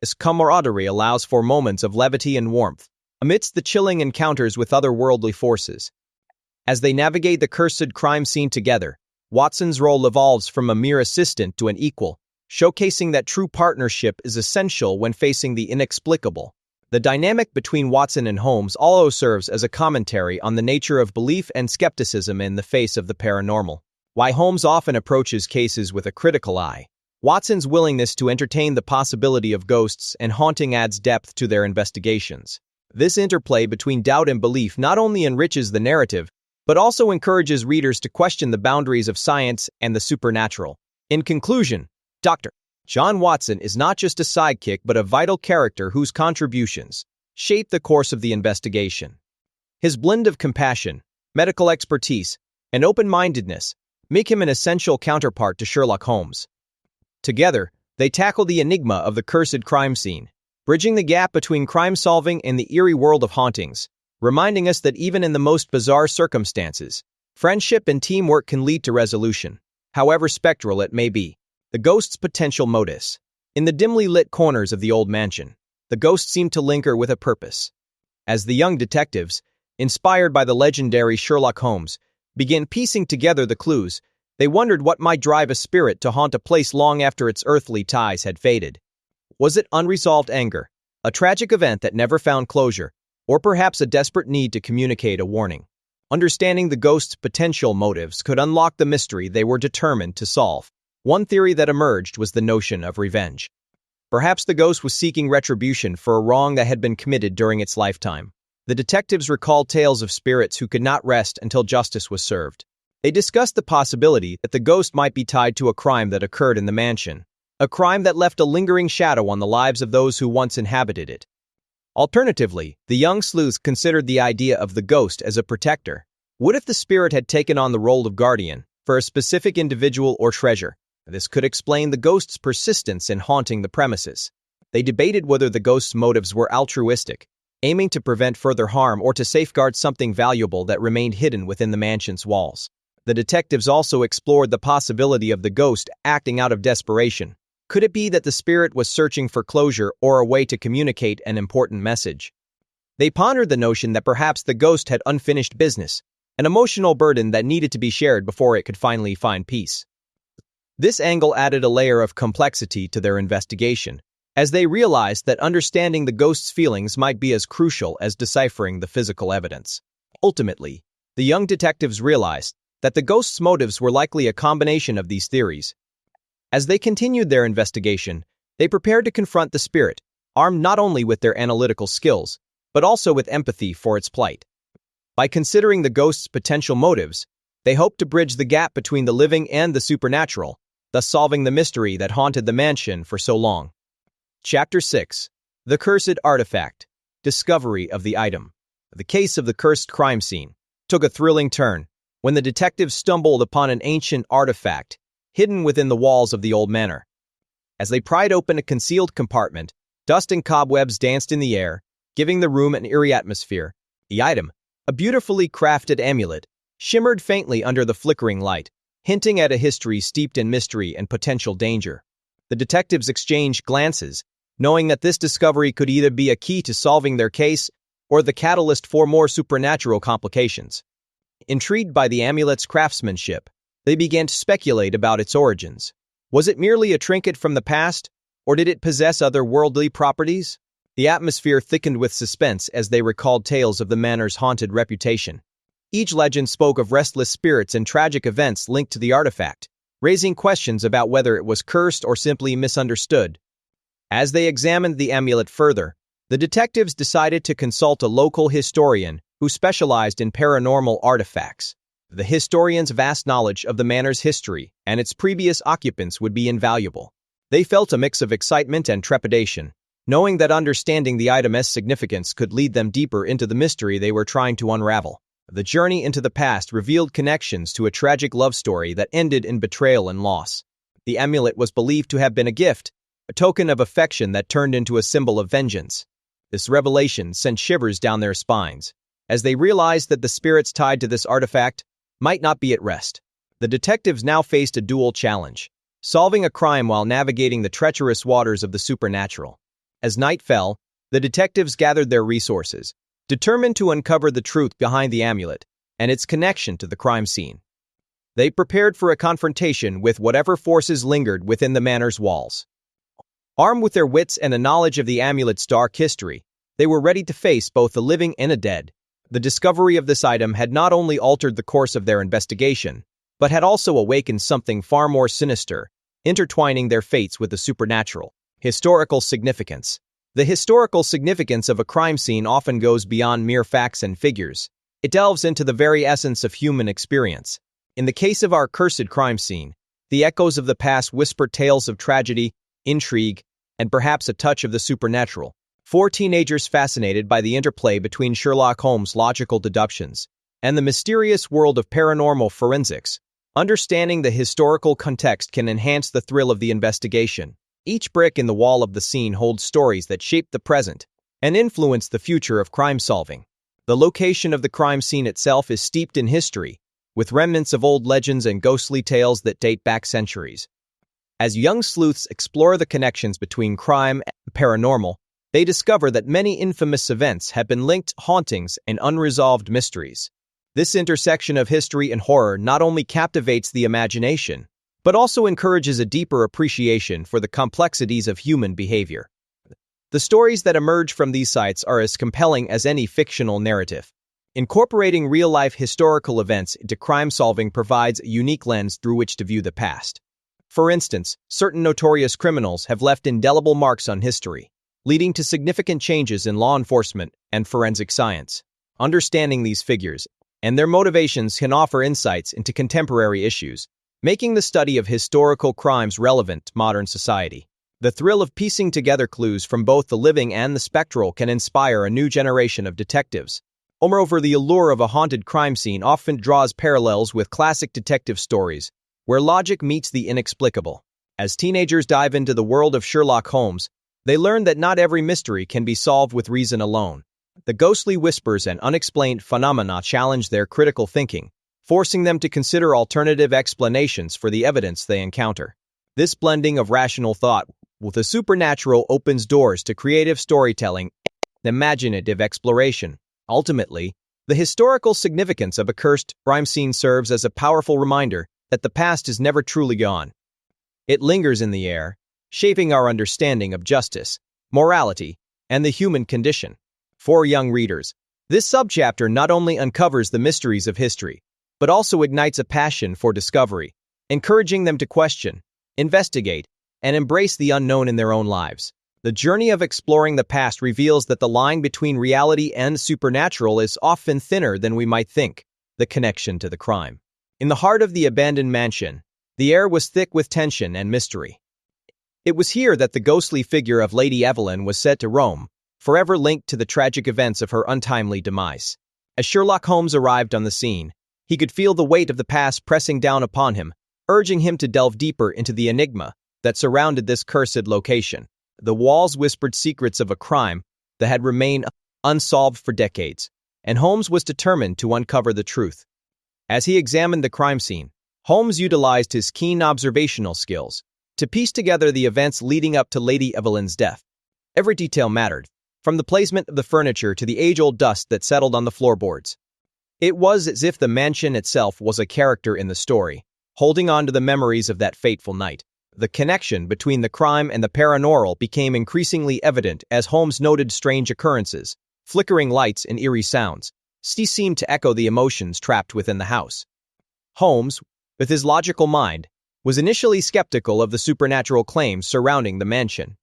This camaraderie allows for moments of levity and warmth, amidst the chilling encounters with otherworldly forces. As they navigate the cursed crime scene together, Watson's role evolves from a mere assistant to an equal, showcasing that true partnership is essential when facing the inexplicable. The dynamic between Watson and Holmes also serves as a commentary on the nature of belief and skepticism in the face of the paranormal. While Holmes often approaches cases with a critical eye, Watson's willingness to entertain the possibility of ghosts and haunting adds depth to their investigations. This interplay between doubt and belief not only enriches the narrative, but also encourages readers to question the boundaries of science and the supernatural. In conclusion, Dr. John Watson is not just a sidekick but a vital character whose contributions shape the course of the investigation. His blend of compassion, medical expertise, and open-mindedness make him an essential counterpart to Sherlock Holmes. Together, they tackle the enigma of the cursed crime scene, bridging the gap between crime-solving and the eerie world of hauntings, reminding us that even in the most bizarre circumstances, friendship and teamwork can lead to resolution, however spectral it may be. The ghost's potential modus. In the dimly lit corners of the old mansion, the ghost seemed to linger with a purpose. As the young detectives, inspired by the legendary Sherlock Holmes, began piecing together the clues, they wondered what might drive a spirit to haunt a place long after its earthly ties had faded. Was it unresolved anger, a tragic event that never found closure, or perhaps a desperate need to communicate a warning? Understanding the ghost's potential motives could unlock the mystery they were determined to solve. One theory that emerged was the notion of revenge. Perhaps the ghost was seeking retribution for a wrong that had been committed during its lifetime. The detectives recalled tales of spirits who could not rest until justice was served. They discussed the possibility that the ghost might be tied to a crime that occurred in the mansion, a crime that left a lingering shadow on the lives of those who once inhabited it. Alternatively, the young sleuths considered the idea of the ghost as a protector. What if the spirit had taken on the role of guardian for a specific individual or treasure? This could explain the ghost's persistence in haunting the premises. They debated whether the ghost's motives were altruistic, aiming to prevent further harm or to safeguard something valuable that remained hidden within the mansion's walls. The detectives also explored the possibility of the ghost acting out of desperation. Could it be that the spirit was searching for closure or a way to communicate an important message? They pondered the notion that perhaps the ghost had unfinished business, an emotional burden that needed to be shared before it could finally find peace. This angle added a layer of complexity to their investigation, as they realized that understanding the ghost's feelings might be as crucial as deciphering the physical evidence. Ultimately, the young detectives realized that the ghost's motives were likely a combination of these theories. As they continued their investigation, They prepared to confront the spirit, armed not only with their analytical skills, but also with empathy for its plight. By considering the ghost's potential motives, they hoped to bridge the gap between the living and the supernatural, thus solving the mystery that haunted the mansion for so long. Chapter 6. The Cursed Artifact. Discovery of the item. The case of the cursed crime scene took a thrilling turn when the detectives stumbled upon an ancient artifact hidden within the walls of the old manor. As they pried open a concealed compartment, dust and cobwebs danced in the air, giving the room an eerie atmosphere. The item, a beautifully crafted amulet, shimmered faintly under the flickering light, hinting at a history steeped in mystery and potential danger. The detectives exchanged glances, knowing that this discovery could either be a key to solving their case or the catalyst for more supernatural complications. Intrigued by the amulet's craftsmanship, they began to speculate about its origins. Was it merely a trinket from the past, or did it possess otherworldly properties? The atmosphere thickened with suspense as they recalled tales of the manor's haunted reputation. Each legend spoke of restless spirits and tragic events linked to the artifact, raising questions about whether it was cursed or simply misunderstood. As they examined the amulet further, the detectives decided to consult a local historian who specialized in paranormal artifacts. The historian's vast knowledge of the manor's history and its previous occupants would be invaluable. They felt a mix of excitement and trepidation, knowing that understanding the item's significance could lead them deeper into the mystery they were trying to unravel. The journey into the past revealed connections to a tragic love story that ended in betrayal and loss. The amulet was believed to have been a gift, a token of affection that turned into a symbol of vengeance. This revelation sent shivers down their spines, as they realized that the spirits tied to this artifact might not be at rest. The detectives now faced a dual challenge, solving a crime while navigating the treacherous waters of the supernatural. As night fell, the detectives gathered their resources, determined to uncover the truth behind the amulet and its connection to the crime scene. They prepared for a confrontation with whatever forces lingered within the manor's walls. Armed with their wits and a knowledge of the amulet's dark history, they were ready to face both the living and the dead. The discovery of this item had not only altered the course of their investigation, but had also awakened something far more sinister, intertwining their fates with the supernatural. Historical significance. The historical significance of a crime scene often goes beyond mere facts and figures. It delves into the very essence of human experience. In the case of our cursed crime scene, the echoes of the past whisper tales of tragedy, intrigue, and perhaps a touch of the supernatural. Four teenagers fascinated by the interplay between Sherlock Holmes' logical deductions and the mysterious world of paranormal forensics. Understanding the historical context can enhance the thrill of the investigation. Each brick in the wall of the scene holds stories that shape the present and influence the future of crime solving. The location of the crime scene itself is steeped in history, with remnants of old legends and ghostly tales that date back centuries. As young sleuths explore the connections between crime and paranormal, they discover that many infamous events have been linked to hauntings and unresolved mysteries. This intersection of history and horror not only captivates the imagination, but also encourages a deeper appreciation for the complexities of human behavior. The stories that emerge from these sites are as compelling as any fictional narrative. Incorporating real-life historical events into crime solving provides a unique lens through which to view the past. For instance, certain notorious criminals have left indelible marks on history, leading to significant changes in law enforcement and forensic science. Understanding these figures and their motivations can offer insights into contemporary issues, making the study of historical crimes relevant to modern society. The thrill of piecing together clues from both the living and the spectral can inspire a new generation of detectives. Moreover, the allure of a haunted crime scene often draws parallels with classic detective stories, where logic meets the inexplicable. As teenagers dive into the world of Sherlock Holmes, they learn that not every mystery can be solved with reason alone. The ghostly whispers and unexplained phenomena challenge their critical thinking, forcing them to consider alternative explanations for the evidence they encounter. This blending of rational thought with the supernatural opens doors to creative storytelling and imaginative exploration. Ultimately, the historical significance of a cursed crime scene serves as a powerful reminder that the past is never truly gone. It lingers in the air, shaping our understanding of justice, morality, and the human condition. For young readers, this subchapter not only uncovers the mysteries of history, but also ignites a passion for discovery, encouraging them to question, investigate, and embrace the unknown in their own lives. The journey of exploring the past reveals that the line between reality and supernatural is often thinner than we might think. The connection to the crime. In the heart of the abandoned mansion, the air was thick with tension and mystery. It was here that the ghostly figure of Lady Evelyn was said to roam, forever linked to the tragic events of her untimely demise. As Sherlock Holmes arrived on the scene, he could feel the weight of the past pressing down upon him, urging him to delve deeper into the enigma that surrounded this cursed location. The walls whispered secrets of a crime that had remained unsolved for decades, and Holmes was determined to uncover the truth. As he examined the crime scene, Holmes utilized his keen observational skills to piece together the events leading up to Lady Evelyn's death. Every detail mattered, from the placement of the furniture to the age-old dust that settled on the floorboards. It was as if the mansion itself was a character in the story, holding on to the memories of that fateful night. The connection between the crime and the paranormal became increasingly evident as Holmes noted strange occurrences, flickering lights and eerie sounds. These seemed to echo the emotions trapped within the house. Holmes, with his logical mind, was initially skeptical of the supernatural claims surrounding the mansion.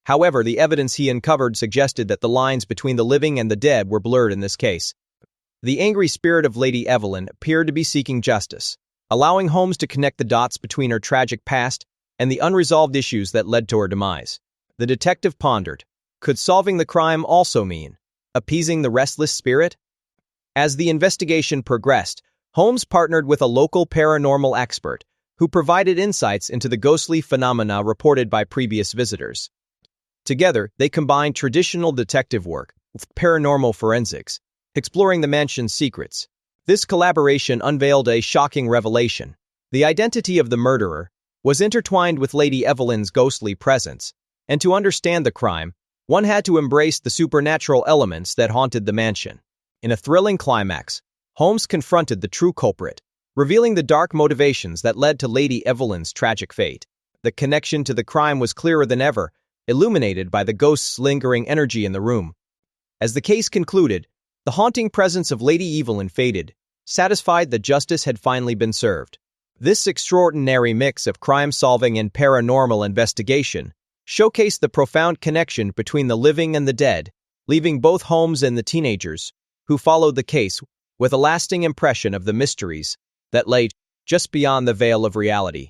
However, the evidence he uncovered suggested that the lines between the living and the dead were blurred in this case. The angry spirit of Lady Evelyn appeared to be seeking justice, allowing Holmes to connect the dots between her tragic past and the unresolved issues that led to her demise. The detective pondered, could solving the crime also mean appeasing the restless spirit? As the investigation progressed, Holmes partnered with a local paranormal expert who provided insights into the ghostly phenomena reported by previous visitors. Together, they combined traditional detective work with paranormal forensics, exploring the mansion's secrets. This collaboration unveiled a shocking revelation. The identity of the murderer was intertwined with Lady Evelyn's ghostly presence, and to understand the crime, one had to embrace the supernatural elements that haunted the mansion. In a thrilling climax, Holmes confronted the true culprit, revealing the dark motivations that led to Lady Evelyn's tragic fate. The connection to the crime was clearer than ever, illuminated by the ghost's lingering energy in the room. As the case concluded, the haunting presence of Lady Evelyn faded, satisfied that justice had finally been served. This extraordinary mix of crime-solving and paranormal investigation showcased the profound connection between the living and the dead, leaving both Holmes and the teenagers who followed the case with a lasting impression of the mysteries that lay just beyond the veil of reality.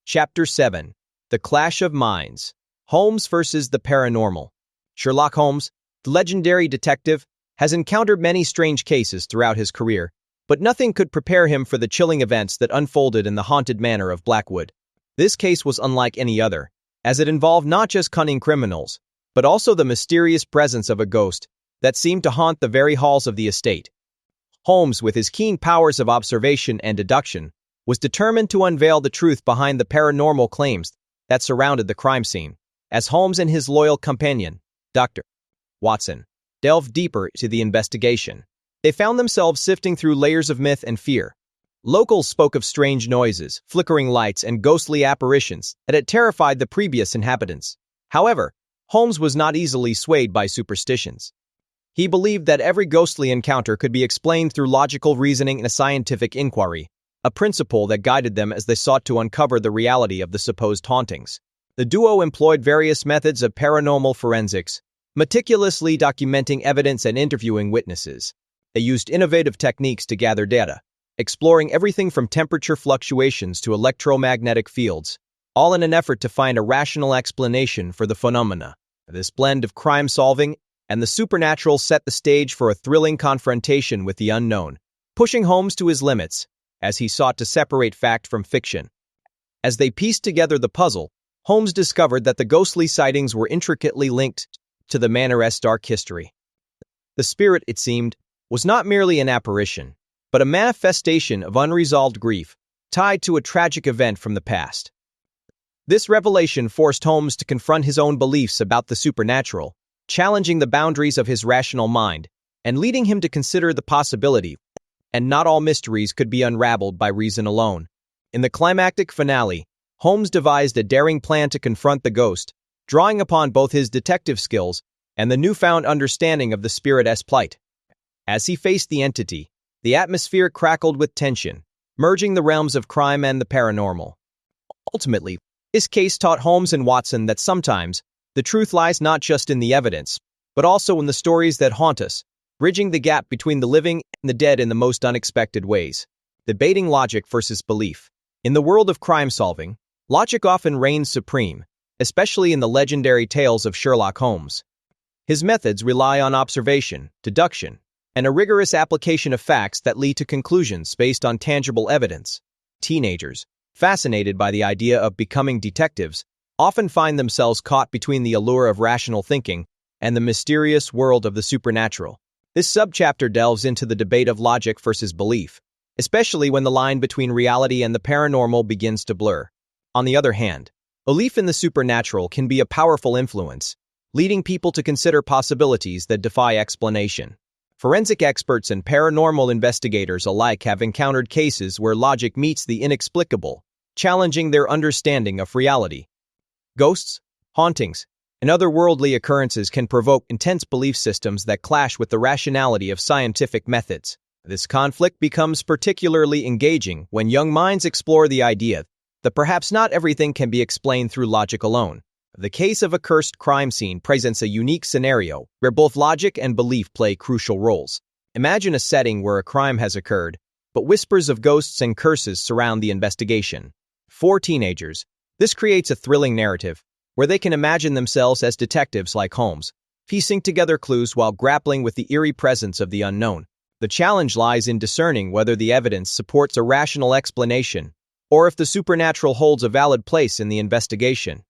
Chapter 7. The Clash of Minds. Holmes versus the Paranormal. Sherlock Holmes, the legendary detective, has encountered many strange cases throughout his career, but nothing could prepare him for the chilling events that unfolded in the haunted manor of Blackwood. This case was unlike any other, as it involved not just cunning criminals, but also the mysterious presence of a ghost that seemed to haunt the very halls of the estate. Holmes, with his keen powers of observation and deduction, was determined to unveil the truth behind the paranormal claims that surrounded the crime scene. As Holmes and his loyal companion, Dr. Watson, delved deeper into the investigation, they found themselves sifting through layers of myth and fear. Locals spoke of strange noises, flickering lights, and ghostly apparitions that had terrified the previous inhabitants. However, Holmes was not easily swayed by superstitions. He believed that every ghostly encounter could be explained through logical reasoning and a scientific inquiry, a principle that guided them as they sought to uncover the reality of the supposed hauntings. The duo employed various methods of paranormal forensics, meticulously documenting evidence and interviewing witnesses. They used innovative techniques to gather data, exploring everything from temperature fluctuations to electromagnetic fields, all in an effort to find a rational explanation for the phenomena. This blend of crime-solving and the supernatural set the stage for a thrilling confrontation with the unknown, pushing Holmes to his limits as he sought to separate fact from fiction. As they pieced together the puzzle, Holmes discovered that the ghostly sightings were intricately linked to the manor's dark history. The spirit, it seemed, was not merely an apparition, but a manifestation of unresolved grief tied to a tragic event from the past. This revelation forced Holmes to confront his own beliefs about the supernatural, challenging the boundaries of his rational mind and leading him to consider the possibility and not all mysteries could be unraveled by reason alone. In the climactic finale, Holmes devised a daring plan to confront the ghost, drawing upon both his detective skills and the newfound understanding of the spirit's plight. As he faced the entity, the atmosphere crackled with tension, merging the realms of crime and the paranormal. Ultimately, This case taught Holmes and Watson that sometimes the truth lies not just in the evidence, but also in the stories that haunt us, bridging the gap between the living and the dead in the most unexpected ways. Debating logic versus belief. In the world of crime solving, logic often reigns supreme, especially in the legendary tales of Sherlock Holmes. His methods rely on observation, deduction, and a rigorous application of facts that lead to conclusions based on tangible evidence. Teenagers, fascinated by the idea of becoming detectives, often find themselves caught between the allure of rational thinking and the mysterious world of the supernatural. This subchapter delves into the debate of logic versus belief, especially when the line between reality and the paranormal begins to blur. On the other hand, belief in the supernatural can be a powerful influence, leading people to consider possibilities that defy explanation. Forensic experts and paranormal investigators alike have encountered cases where logic meets the inexplicable, challenging their understanding of reality. Ghosts, hauntings, and otherworldly occurrences can provoke intense belief systems that clash with the rationality of scientific methods. This conflict becomes particularly engaging when young minds explore the idea that perhaps not everything can be explained through logic alone. The case of a cursed crime scene presents a unique scenario where both logic and belief play crucial roles. Imagine a setting where a crime has occurred, but whispers of ghosts and curses surround the investigation. For teenagers, this creates a thrilling narrative where they can imagine themselves as detectives like Holmes, piecing together clues while grappling with the eerie presence of the unknown. The challenge lies in discerning whether the evidence supports a rational explanation or if the supernatural holds a valid place in the investigation.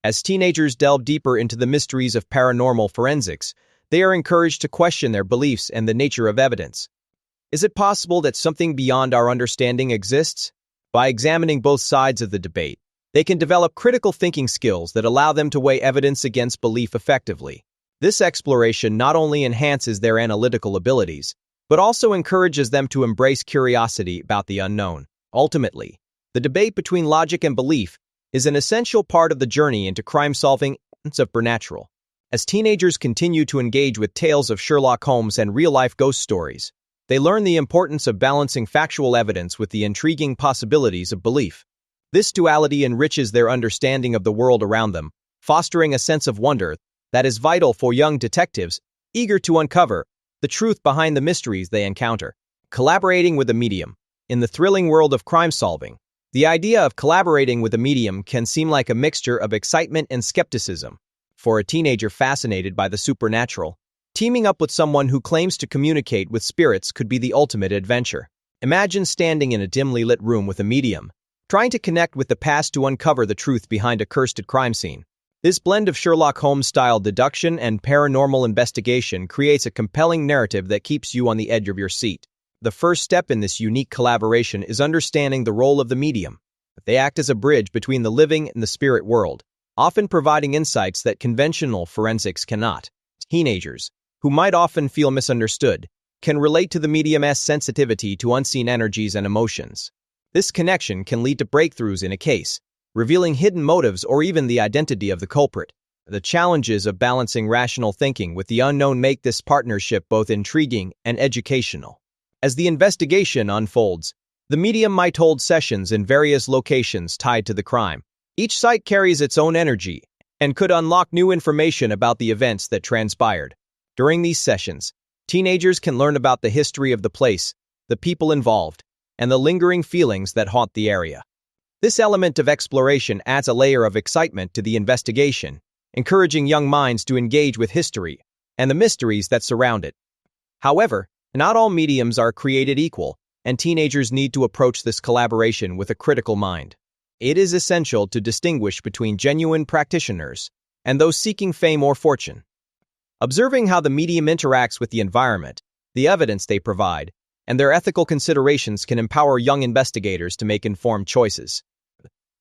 As teenagers delve deeper into the mysteries of paranormal forensics, they are encouraged to question their beliefs and the nature of evidence. Is it possible that something beyond our understanding exists? By examining both sides of the debate, they can develop critical thinking skills that allow them to weigh evidence against belief effectively. This exploration not only enhances their analytical abilities, but also encourages them to embrace curiosity about the unknown. Ultimately, the debate between logic and belief is an essential part of the journey into crime-solving and supernatural. As teenagers continue to engage with tales of Sherlock Holmes and real-life ghost stories, they learn the importance of balancing factual evidence with the intriguing possibilities of belief. This duality enriches their understanding of the world around them, fostering a sense of wonder that is vital for young detectives eager to uncover the truth behind the mysteries they encounter. Collaborating with a medium. In the thrilling world of crime solving, the idea of collaborating with a medium can seem like a mixture of excitement and skepticism. For a teenager fascinated by the supernatural, teaming up with someone who claims to communicate with spirits could be the ultimate adventure. Imagine standing in a dimly lit room with a medium, trying to connect with the past to uncover the truth behind a cursed crime scene. This blend of Sherlock Holmes-style deduction and paranormal investigation creates a compelling narrative that keeps you on the edge of your seat. The first step in this unique collaboration is understanding the role of the medium. They act as a bridge between the living and the spirit world, often providing insights that conventional forensics cannot. Teenagers, who might often feel misunderstood, can relate to the medium's sensitivity to unseen energies and emotions. This connection can lead to breakthroughs in a case, revealing hidden motives or even the identity of the culprit. The challenges of balancing rational thinking with the unknown make this partnership both intriguing and educational. As the investigation unfolds, the medium might hold sessions in various locations tied to the crime. Each site carries its own energy and could unlock new information about the events that transpired. During these sessions, teenagers can learn about the history of the place, the people involved, and the lingering feelings that haunt the area. This element of exploration adds a layer of excitement to the investigation, encouraging young minds to engage with history and the mysteries that surround it. However, not all mediums are created equal, and teenagers need to approach this collaboration with a critical mind. It is essential to distinguish between genuine practitioners and those seeking fame or fortune. Observing how the medium interacts with the environment, the evidence they provide, and their ethical considerations can empower young investigators to make informed choices.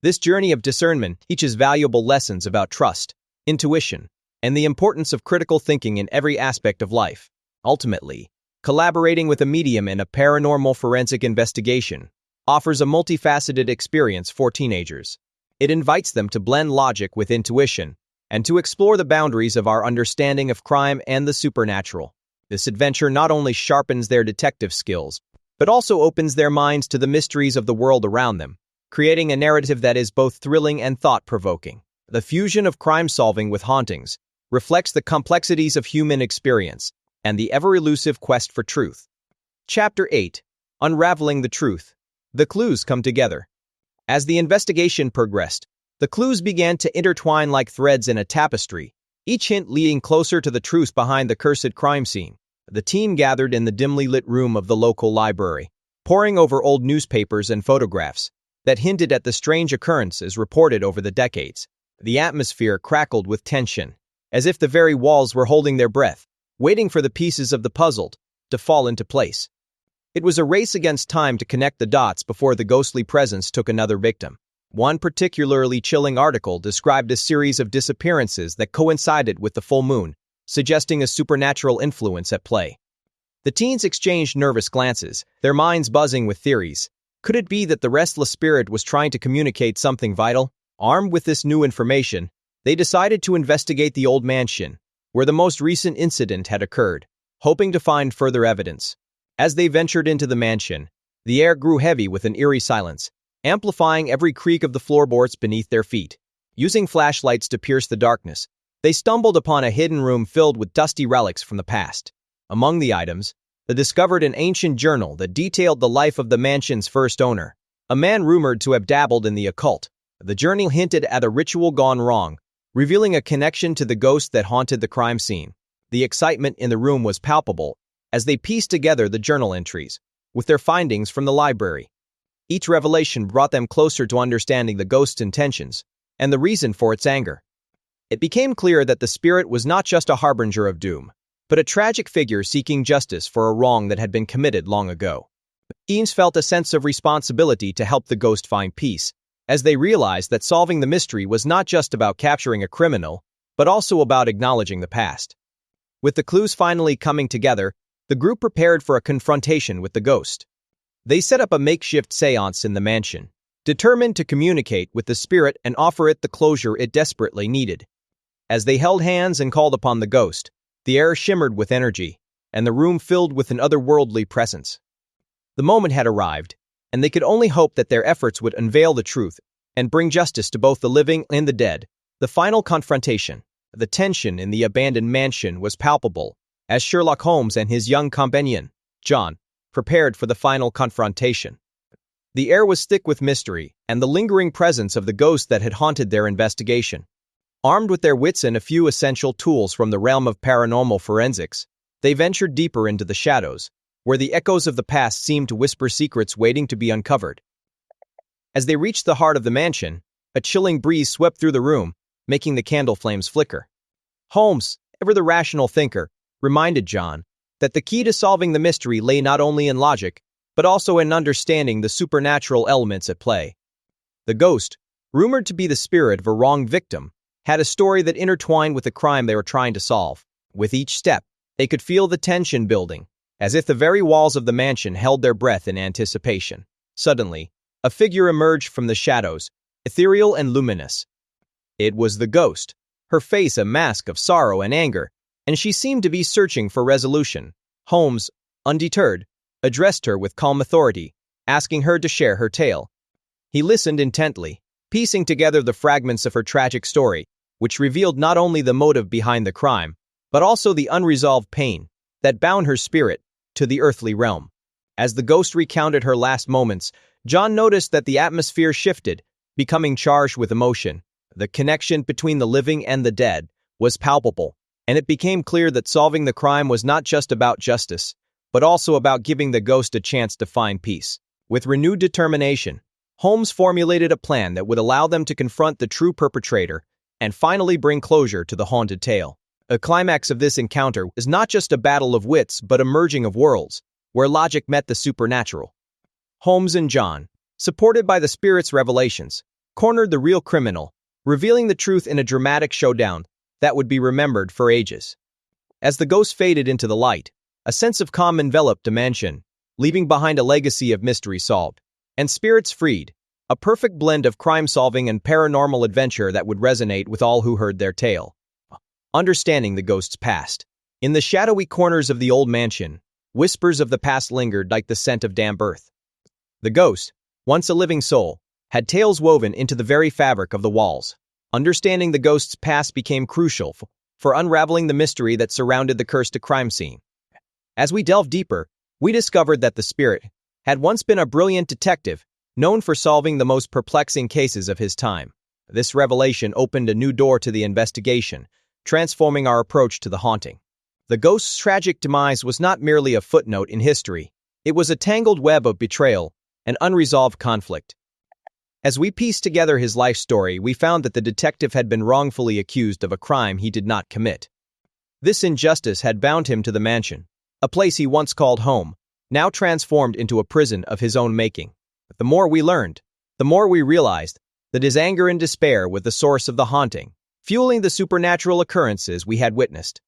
This journey of discernment teaches valuable lessons about trust, intuition, and the importance of critical thinking in every aspect of life. Ultimately, collaborating with a medium in a paranormal forensic investigation offers a multifaceted experience for teenagers. It invites them to blend logic with intuition and to explore the boundaries of our understanding of crime and the supernatural. This adventure not only sharpens their detective skills, but also opens their minds to the mysteries of the world around them, creating a narrative that is both thrilling and thought-provoking. The fusion of crime-solving with hauntings reflects the complexities of human experience and the ever-elusive quest for truth. Chapter 8. Unraveling the Truth. The clues come together. As the investigation progressed, the clues began to intertwine like threads in a tapestry, each hint leading closer to the truth behind the cursed crime scene. The team gathered in the dimly lit room of the local library, poring over old newspapers and photographs that hinted at the strange occurrences reported over the decades. The atmosphere crackled with tension, as if the very walls were holding their breath, waiting for the pieces of the puzzle to fall into place. It was a race against time to connect the dots before the ghostly presence took another victim. One particularly chilling article described a series of disappearances that coincided with the full moon, suggesting a supernatural influence at play. The teens exchanged nervous glances, their minds buzzing with theories. Could it be that the restless spirit was trying to communicate something vital? Armed with this new information, they decided to investigate the old mansion, where the most recent incident had occurred, hoping to find further evidence. As they ventured into the mansion, the air grew heavy with an eerie silence, amplifying every creak of the floorboards beneath their feet. Using flashlights to pierce the darkness, they stumbled upon a hidden room filled with dusty relics from the past. Among the items, they discovered an ancient journal that detailed the life of the mansion's first owner, a man rumored to have dabbled in the occult. The journal hinted at a ritual gone wrong, revealing a connection to the ghost that haunted the crime scene. The excitement in the room was palpable as they pieced together the journal entries with their findings from the library. Each revelation brought them closer to understanding the ghost's intentions and the reason for its anger. It became clear that the spirit was not just a harbinger of doom, but a tragic figure seeking justice for a wrong that had been committed long ago. Teens felt a sense of responsibility to help the ghost find peace, as they realized that solving the mystery was not just about capturing a criminal, but also about acknowledging the past. With the clues finally coming together, the group prepared for a confrontation with the ghost. They set up a makeshift seance in the mansion, determined to communicate with the spirit and offer it the closure it desperately needed. As they held hands and called upon the ghost, the air shimmered with energy, and the room filled with an otherworldly presence. The moment had arrived, and they could only hope that their efforts would unveil the truth and bring justice to both the living and the dead. The final confrontation. The tension in the abandoned mansion was palpable, as Sherlock Holmes and his young companion, John, prepared for the final confrontation. The air was thick with mystery and the lingering presence of the ghost that had haunted their investigation. Armed with their wits and a few essential tools from the realm of paranormal forensics, they ventured deeper into the shadows, where the echoes of the past seemed to whisper secrets waiting to be uncovered. As they reached the heart of the mansion, a chilling breeze swept through the room, making the candle flames flicker. Holmes, ever the rational thinker, reminded John that the key to solving the mystery lay not only in logic, but also in understanding the supernatural elements at play. The ghost, rumored to be the spirit of a wronged victim, had a story that intertwined with the crime they were trying to solve. With each step, they could feel the tension building, as if the very walls of the mansion held their breath in anticipation. Suddenly, a figure emerged from the shadows, ethereal and luminous. It was the ghost, her face a mask of sorrow and anger, and she seemed to be searching for resolution. Holmes, undeterred, addressed her with calm authority, asking her to share her tale. He listened intently, piecing together the fragments of her tragic story, which revealed not only the motive behind the crime, but also the unresolved pain that bound her spirit to the earthly realm. As the ghost recounted her last moments, John noticed that the atmosphere shifted, becoming charged with emotion. The connection between the living and the dead was palpable, and it became clear that solving the crime was not just about justice, but also about giving the ghost a chance to find peace. With renewed determination, Holmes formulated a plan that would allow them to confront the true perpetrator and finally bring closure to the haunted tale. A climax of this encounter is not just a battle of wits but a merging of worlds, where logic met the supernatural. Holmes and John, supported by the spirit's revelations, cornered the real criminal, revealing the truth in a dramatic showdown that would be remembered for ages. As the ghost faded into the light, a sense of calm enveloped the mansion, leaving behind a legacy of mystery solved and spirits freed, a perfect blend of crime-solving and paranormal adventure that would resonate with all who heard their tale. Understanding the ghost's past. In the shadowy corners of the old mansion, whispers of the past lingered like the scent of damp earth. The ghost, once a living soul, had tales woven into the very fabric of the walls. Understanding the ghost's past became crucial for unraveling the mystery that surrounded the cursed crime scene. As we delved deeper, we discovered that the spirit had once been a brilliant detective, known for solving the most perplexing cases of his time. This revelation opened a new door to the investigation, transforming our approach to the haunting. The ghost's tragic demise was not merely a footnote in history. It was a tangled web of betrayal and unresolved conflict. As we pieced together his life story, we found that the detective had been wrongfully accused of a crime he did not commit. This injustice had bound him to the mansion, a place he once called home, now transformed into a prison of his own making. But the more we learned, the more we realized that his anger and despair were the source of the haunting, fueling the supernatural occurrences we had witnessed.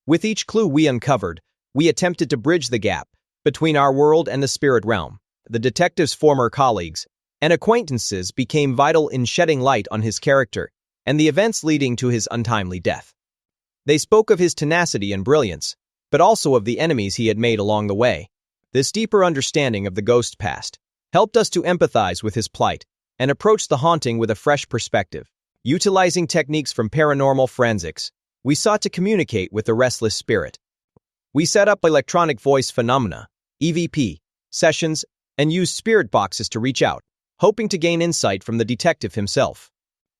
With each clue we uncovered, we attempted to bridge the gap between our world and the spirit realm. The detective's former colleagues and acquaintances became vital in shedding light on his character and the events leading to his untimely death. They spoke of his tenacity and brilliance, but also of the enemies he had made along the way. This deeper understanding of the ghost's past helped us to empathize with his plight and approach the haunting with a fresh perspective. Utilizing techniques from paranormal forensics, we sought to communicate with the restless spirit. We set up electronic voice phenomena, EVP, sessions, and used spirit boxes to reach out, hoping to gain insight from the detective himself.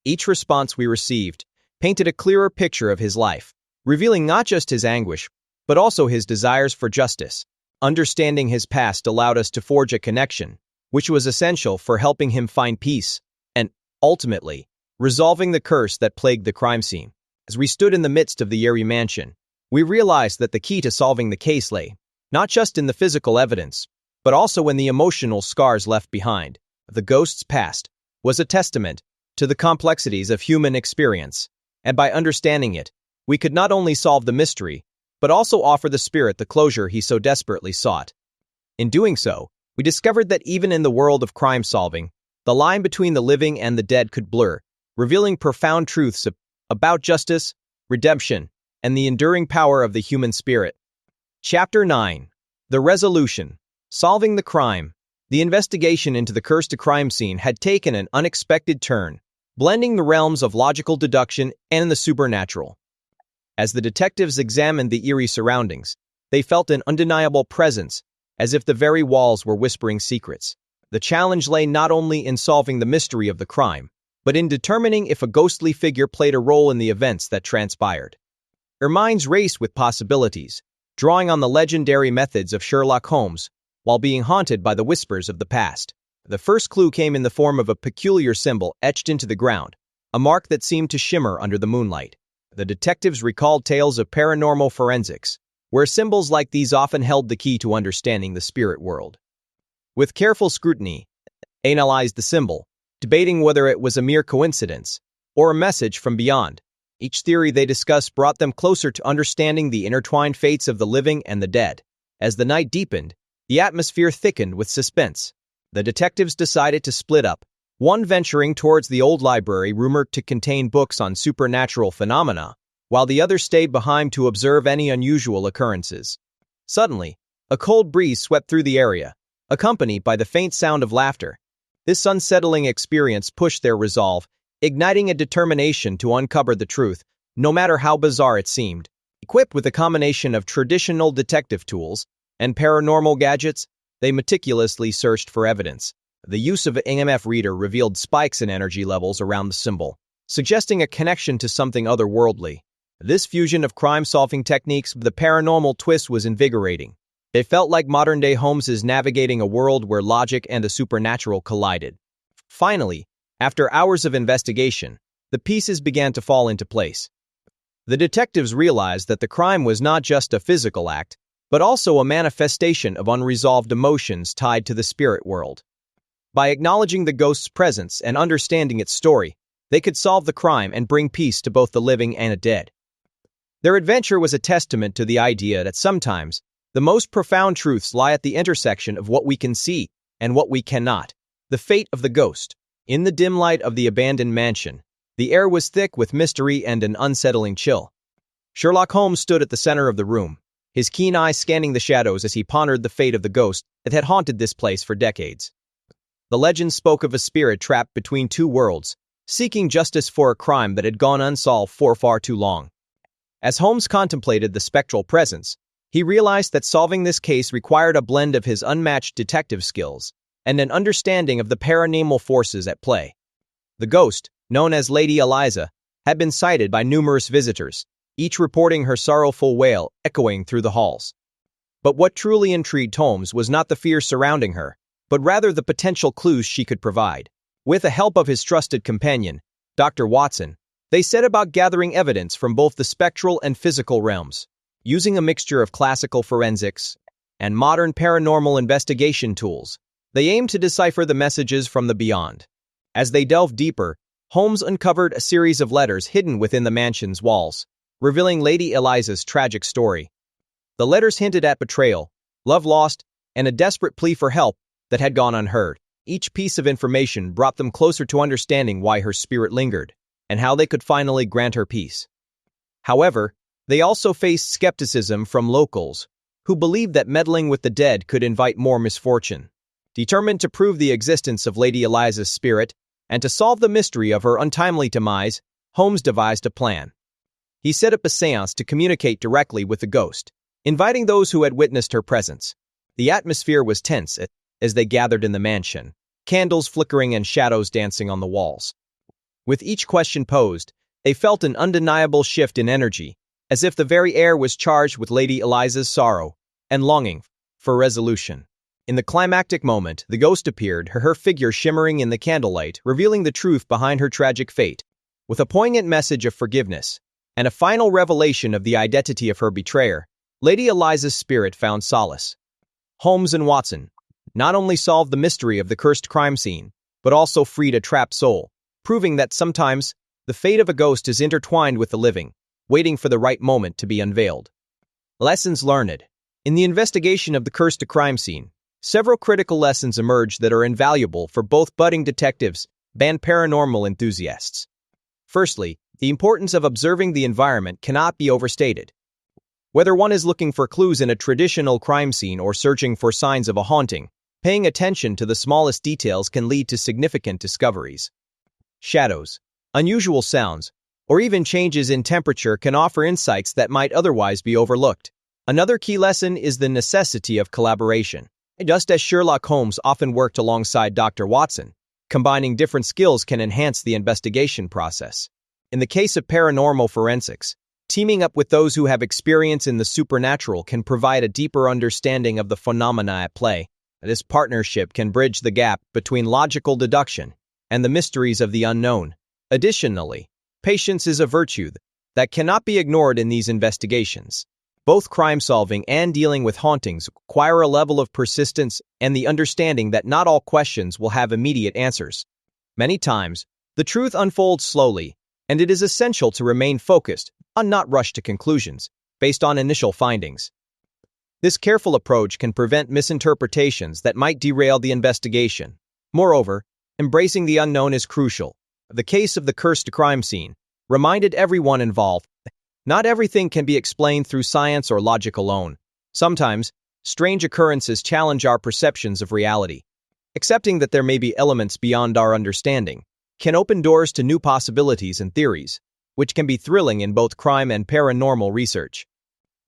Each response we received painted a clearer picture of his life, revealing not just his anguish, but also his desires for justice. Understanding his past allowed us to forge a connection, which was essential for helping him find peace and, ultimately, resolving the curse that plagued the crime scene. As we stood in the midst of the eerie mansion, we realized that the key to solving the case lay not just in the physical evidence, but also in the emotional scars left behind. The ghost's past was a testament to the complexities of human experience, and by understanding it, we could not only solve the mystery, but also offer the spirit the closure he so desperately sought. In doing so, we discovered that even in the world of crime solving, the line between the living and the dead could blur, revealing profound truths about justice, redemption, and the enduring power of the human spirit. Chapter 9. The Resolution. Solving the crime. The investigation into the cursed crime scene had taken an unexpected turn, blending the realms of logical deduction and the supernatural. As the detectives examined the eerie surroundings, they felt an undeniable presence, as if the very walls were whispering secrets. The challenge lay not only in solving the mystery of the crime, but in determining if a ghostly figure played a role in the events that transpired. Their minds raced with possibilities, drawing on the legendary methods of Sherlock Holmes, while being haunted by the whispers of the past. The first clue came in the form of a peculiar symbol etched into the ground, a mark that seemed to shimmer under the moonlight. The detectives recalled tales of paranormal forensics, where symbols like these often held the key to understanding the spirit world. With careful scrutiny, they analyzed the symbol, debating whether it was a mere coincidence or a message from beyond. Each theory they discussed brought them closer to understanding the intertwined fates of the living and the dead. As the night deepened, the atmosphere thickened with suspense. The detectives decided to split up, one venturing towards the old library rumored to contain books on supernatural phenomena, while the other stayed behind to observe any unusual occurrences. Suddenly, a cold breeze swept through the area, accompanied by the faint sound of laughter. This unsettling experience pushed their resolve, igniting a determination to uncover the truth, no matter how bizarre it seemed. Equipped with a combination of traditional detective tools and paranormal gadgets, they meticulously searched for evidence. The use of an EMF reader revealed spikes in energy levels around the symbol, suggesting a connection to something otherworldly. This fusion of crime-solving techniques with the paranormal twist was invigorating. It felt like modern-day Holmes is navigating a world where logic and the supernatural collided. Finally, after hours of investigation, the pieces began to fall into place. The detectives realized that the crime was not just a physical act, but also a manifestation of unresolved emotions tied to the spirit world. By acknowledging the ghost's presence and understanding its story, they could solve the crime and bring peace to both the living and the dead. Their adventure was a testament to the idea that sometimes the most profound truths lie at the intersection of what we can see and what we cannot. The fate of the ghost. In the dim light of the abandoned mansion, the air was thick with mystery and an unsettling chill. Sherlock Holmes stood at the center of the room, his keen eyes scanning the shadows as he pondered the fate of the ghost that had haunted this place for decades. The legend spoke of a spirit trapped between two worlds, seeking justice for a crime that had gone unsolved for far too long. As Holmes contemplated the spectral presence, he realized that solving this case required a blend of his unmatched detective skills and an understanding of the paranormal forces at play. The ghost, known as Lady Eliza, had been sighted by numerous visitors, each reporting her sorrowful wail echoing through the halls. But what truly intrigued Holmes was not the fear surrounding her, but rather the potential clues she could provide. With the help of his trusted companion, Dr. Watson, they set about gathering evidence from both the spectral and physical realms. Using a mixture of classical forensics and modern paranormal investigation tools, they aimed to decipher the messages from the beyond. As they delved deeper, Holmes uncovered a series of letters hidden within the mansion's walls, revealing Lady Eliza's tragic story. The letters hinted at betrayal, love lost, and a desperate plea for help that had gone unheard. Each piece of information brought them closer to understanding why her spirit lingered, and how they could finally grant her peace. However, they also faced skepticism from locals, who believed that meddling with the dead could invite more misfortune. Determined to prove the existence of Lady Eliza's spirit and to solve the mystery of her untimely demise, Holmes devised a plan. He set up a seance to communicate directly with the ghost, inviting those who had witnessed her presence. The atmosphere was tense as they gathered in the mansion, candles flickering and shadows dancing on the walls. With each question posed, they felt an undeniable shift in energy, as if the very air was charged with Lady Eliza's sorrow and longing for resolution. In the climactic moment, the ghost appeared, her figure shimmering in the candlelight, revealing the truth behind her tragic fate. With a poignant message of forgiveness and a final revelation of the identity of her betrayer, Lady Eliza's spirit found solace. Holmes and Watson not only solved the mystery of the cursed crime scene, but also freed a trapped soul, proving that sometimes the fate of a ghost is intertwined with the living, waiting for the right moment to be unveiled. Lessons learned. In the investigation of the cursed crime scene, several critical lessons emerged that are invaluable for both budding detectives and paranormal enthusiasts. Firstly, the importance of observing the environment cannot be overstated. Whether one is looking for clues in a traditional crime scene or searching for signs of a haunting, paying attention to the smallest details can lead to significant discoveries. Shadows, unusual sounds, or even changes in temperature can offer insights that might otherwise be overlooked. Another key lesson is the necessity of collaboration. Just as Sherlock Holmes often worked alongside Dr. Watson, combining different skills can enhance the investigation process. In the case of paranormal forensics, teaming up with those who have experience in the supernatural can provide a deeper understanding of the phenomena at play. This partnership can bridge the gap between logical deduction and the mysteries of the unknown. Additionally, patience is a virtue that cannot be ignored in these investigations. Both crime-solving and dealing with hauntings require a level of persistence and the understanding that not all questions will have immediate answers. Many times, the truth unfolds slowly, and it is essential to remain focused and not rush to conclusions based on initial findings. This careful approach can prevent misinterpretations that might derail the investigation. Moreover, embracing the unknown is crucial. The case of the cursed crime scene reminded everyone involved that not everything can be explained through science or logic alone. Sometimes, strange occurrences challenge our perceptions of reality. Accepting that there may be elements beyond our understanding can open doors to new possibilities and theories, which can be thrilling in both crime and paranormal research.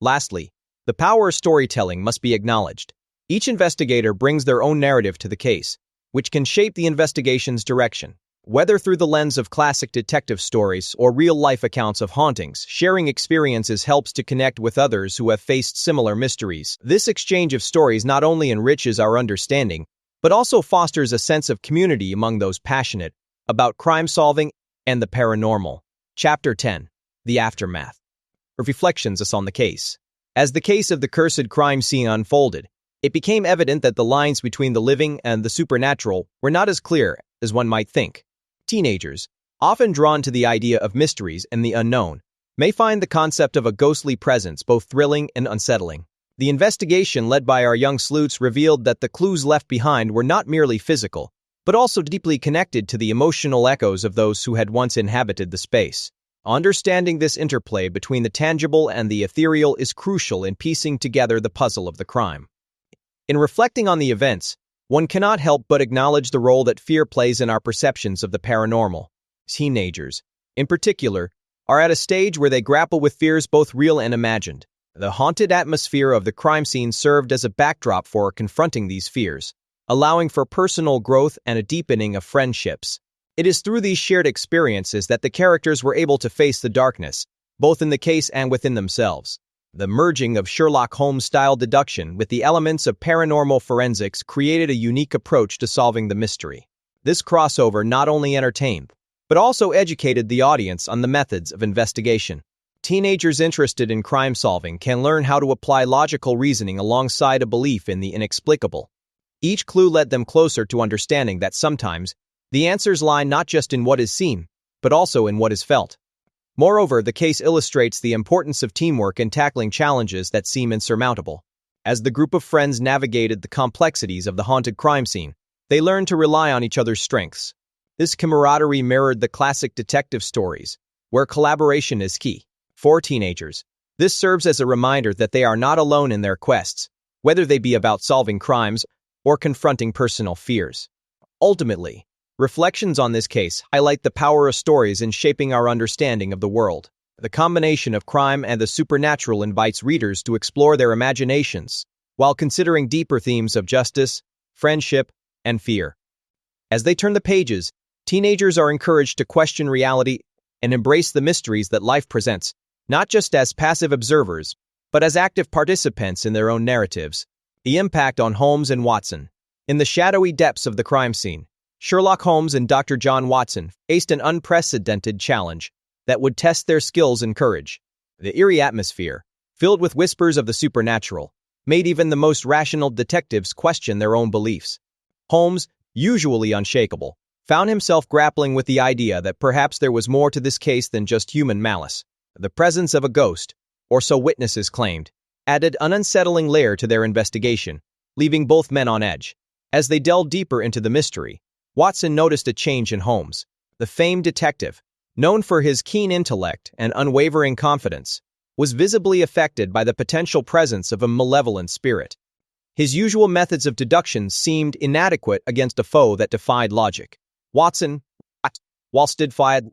Lastly, the power of storytelling must be acknowledged. Each investigator brings their own narrative to the case, which can shape the investigation's direction. Whether through the lens of classic detective stories or real-life accounts of hauntings, sharing experiences helps to connect with others who have faced similar mysteries. This exchange of stories not only enriches our understanding, but also fosters a sense of community among those passionate about crime-solving and the paranormal. Chapter 10. The Aftermath. Reflections on the case. As the case of the cursed crime scene unfolded, it became evident that the lines between the living and the supernatural were not as clear as one might think. Teenagers, often drawn to the idea of mysteries and the unknown, may find the concept of a ghostly presence both thrilling and unsettling. The investigation led by our young sleuths revealed that the clues left behind were not merely physical, but also deeply connected to the emotional echoes of those who had once inhabited the space. Understanding this interplay between the tangible and the ethereal is crucial in piecing together the puzzle of the crime. In reflecting on the events, one cannot help but acknowledge the role that fear plays in our perceptions of the paranormal. Teenagers, in particular, are at a stage where they grapple with fears both real and imagined. The haunted atmosphere of the crime scene served as a backdrop for confronting these fears, allowing for personal growth and a deepening of friendships. It is through these shared experiences that the characters were able to face the darkness, both in the case and within themselves. The merging of Sherlock Holmes-style deduction with the elements of paranormal forensics created a unique approach to solving the mystery. This crossover not only entertained, but also educated the audience on the methods of investigation. Teenagers interested in crime solving can learn how to apply logical reasoning alongside a belief in the inexplicable. Each clue led them closer to understanding that sometimes the answers lie not just in what is seen, but also in what is felt. Moreover, the case illustrates the importance of teamwork in tackling challenges that seem insurmountable. As the group of friends navigated the complexities of the haunted crime scene, they learned to rely on each other's strengths. This camaraderie mirrored the classic detective stories, where collaboration is key. For teenagers, this serves as a reminder that they are not alone in their quests, whether they be about solving crimes or confronting personal fears. Ultimately, reflections on this case highlight the power of stories in shaping our understanding of the world. The combination of crime and the supernatural invites readers to explore their imaginations, while considering deeper themes of justice, friendship, and fear. As they turn the pages, teenagers are encouraged to question reality and embrace the mysteries that life presents, not just as passive observers, but as active participants in their own narratives. The impact on Holmes and Watson. In the shadowy depths of the crime scene, Sherlock Holmes and Dr. John Watson faced an unprecedented challenge that would test their skills and courage. The eerie atmosphere, filled with whispers of the supernatural, made even the most rational detectives question their own beliefs. Holmes, usually unshakable, found himself grappling with the idea that perhaps there was more to this case than just human malice. The presence of a ghost, or so witnesses claimed, added an unsettling layer to their investigation, leaving both men on edge. As they delved deeper into the mystery, Watson noticed a change in Holmes. The famed detective, known for his keen intellect and unwavering confidence, was visibly affected by the potential presence of a malevolent spirit. His usual methods of deduction seemed inadequate against a foe that defied logic. Watson, whilst defied,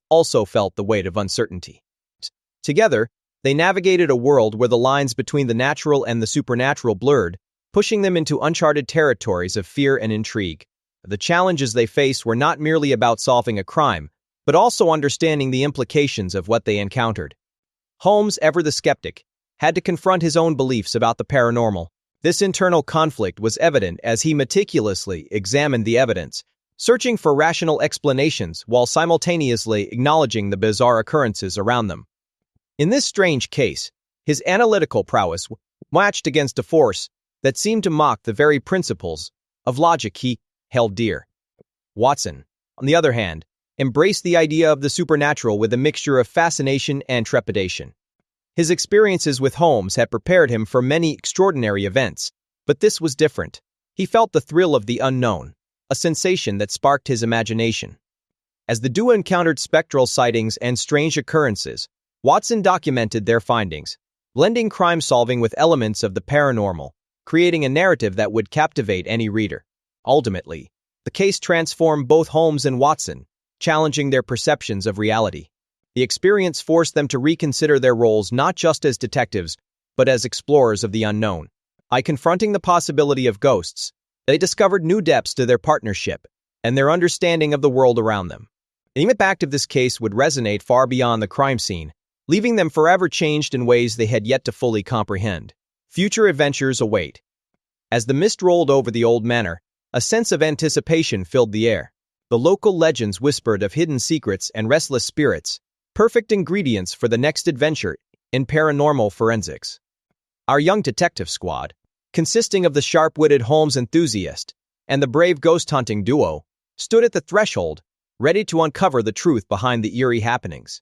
also felt the weight of uncertainty. Together, they navigated a world where the lines between the natural and the supernatural blurred, pushing them into uncharted territories of fear and intrigue. The challenges they faced were not merely about solving a crime, but also understanding the implications of what they encountered. Holmes, ever the skeptic, had to confront his own beliefs about the paranormal. This internal conflict was evident as he meticulously examined the evidence, searching for rational explanations while simultaneously acknowledging the bizarre occurrences around them. In this strange case, his analytical prowess matched against a force that seemed to mock the very principles of logic he held dear. Watson, on the other hand, embraced the idea of the supernatural with a mixture of fascination and trepidation. His experiences with Holmes had prepared him for many extraordinary events, but this was different. He felt the thrill of the unknown, a sensation that sparked his imagination. As the duo encountered spectral sightings and strange occurrences, Watson documented their findings, blending crime solving with elements of the paranormal, creating a narrative that would captivate any reader. Ultimately, the case transformed both Holmes and Watson, challenging their perceptions of reality. The experience forced them to reconsider their roles not just as detectives, but as explorers of the unknown. By confronting the possibility of ghosts, they discovered new depths to their partnership and their understanding of the world around them. The impact of this case would resonate far beyond the crime scene, leaving them forever changed in ways they had yet to fully comprehend. Future adventures await. As the mist rolled over the old manor, a sense of anticipation filled the air. The local legends whispered of hidden secrets and restless spirits, perfect ingredients for the next adventure in paranormal forensics. Our young detective squad, consisting of the sharp-witted Holmes enthusiast and the brave ghost-hunting duo, stood at the threshold, ready to uncover the truth behind the eerie happenings.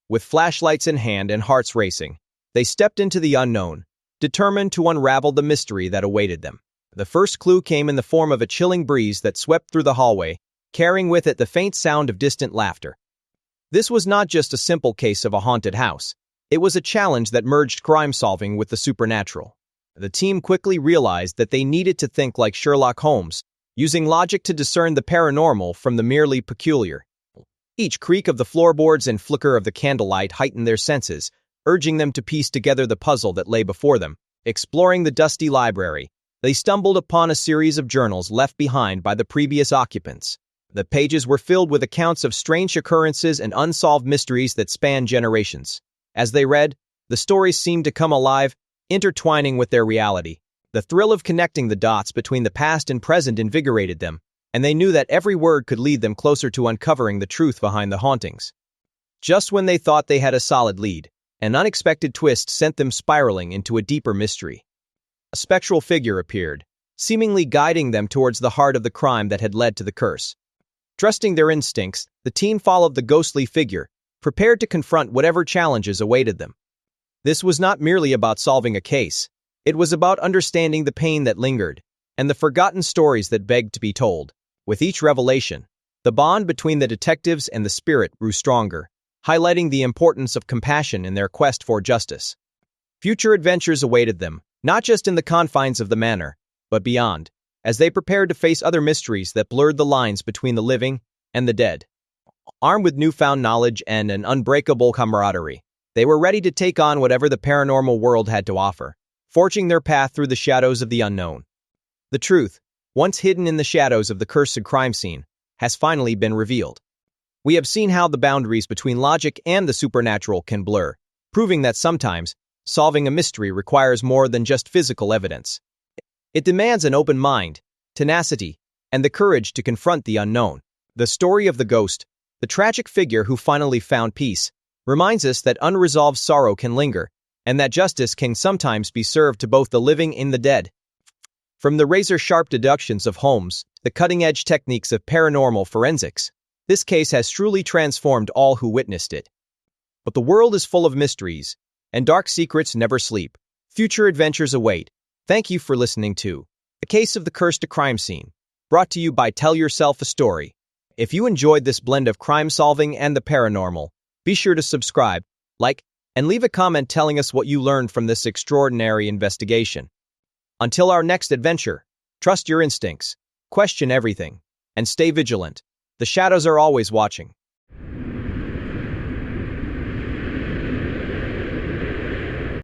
With flashlights in hand and hearts racing, they stepped into the unknown, determined to unravel the mystery that awaited them. The first clue came in the form of a chilling breeze that swept through the hallway, carrying with it the faint sound of distant laughter. This was not just a simple case of a haunted house. It was a challenge that merged crime solving with the supernatural. The team quickly realized that they needed to think like Sherlock Holmes, using logic to discern the paranormal from the merely peculiar. Each creak of the floorboards and flicker of the candlelight heightened their senses, urging them to piece together the puzzle that lay before them. Exploring the dusty library, they stumbled upon a series of journals left behind by the previous occupants. The pages were filled with accounts of strange occurrences and unsolved mysteries that spanned generations. As they read, the stories seemed to come alive, intertwining with their reality. The thrill of connecting the dots between the past and present invigorated them, and they knew that every word could lead them closer to uncovering the truth behind the hauntings. Just when they thought they had a solid lead, an unexpected twist sent them spiraling into a deeper mystery. A spectral figure appeared, seemingly guiding them towards the heart of the crime that had led to the curse. Trusting their instincts, the team followed the ghostly figure, prepared to confront whatever challenges awaited them. This was not merely about solving a case. It was about understanding the pain that lingered, and the forgotten stories that begged to be told. With each revelation, the bond between the detectives and the spirit grew stronger, highlighting the importance of compassion in their quest for justice. Future adventures awaited them, not just in the confines of the manor, but beyond, as they prepared to face other mysteries that blurred the lines between the living and the dead. Armed with newfound knowledge and an unbreakable camaraderie, they were ready to take on whatever the paranormal world had to offer, forging their path through the shadows of the unknown. The truth, once hidden in the shadows of the cursed crime scene, has finally been revealed. We have seen how the boundaries between logic and the supernatural can blur, proving that sometimes solving a mystery requires more than just physical evidence. It demands an open mind, tenacity, and the courage to confront the unknown. The story of the ghost, the tragic figure who finally found peace, reminds us that unresolved sorrow can linger, and that justice can sometimes be served to both the living and the dead. From the razor-sharp deductions of Holmes, the cutting-edge techniques of paranormal forensics, this case has truly transformed all who witnessed it. But the world is full of mysteries, and dark secrets never sleep. Future adventures await. Thank you for listening to The Case of the Cursed Crime Scene, brought to you by Tell Yourself a Story. If you enjoyed this blend of crime-solving and the paranormal, be sure to subscribe, like, and leave a comment telling us what you learned from this extraordinary investigation. Until our next adventure, trust your instincts, question everything, and stay vigilant. The shadows are always watching.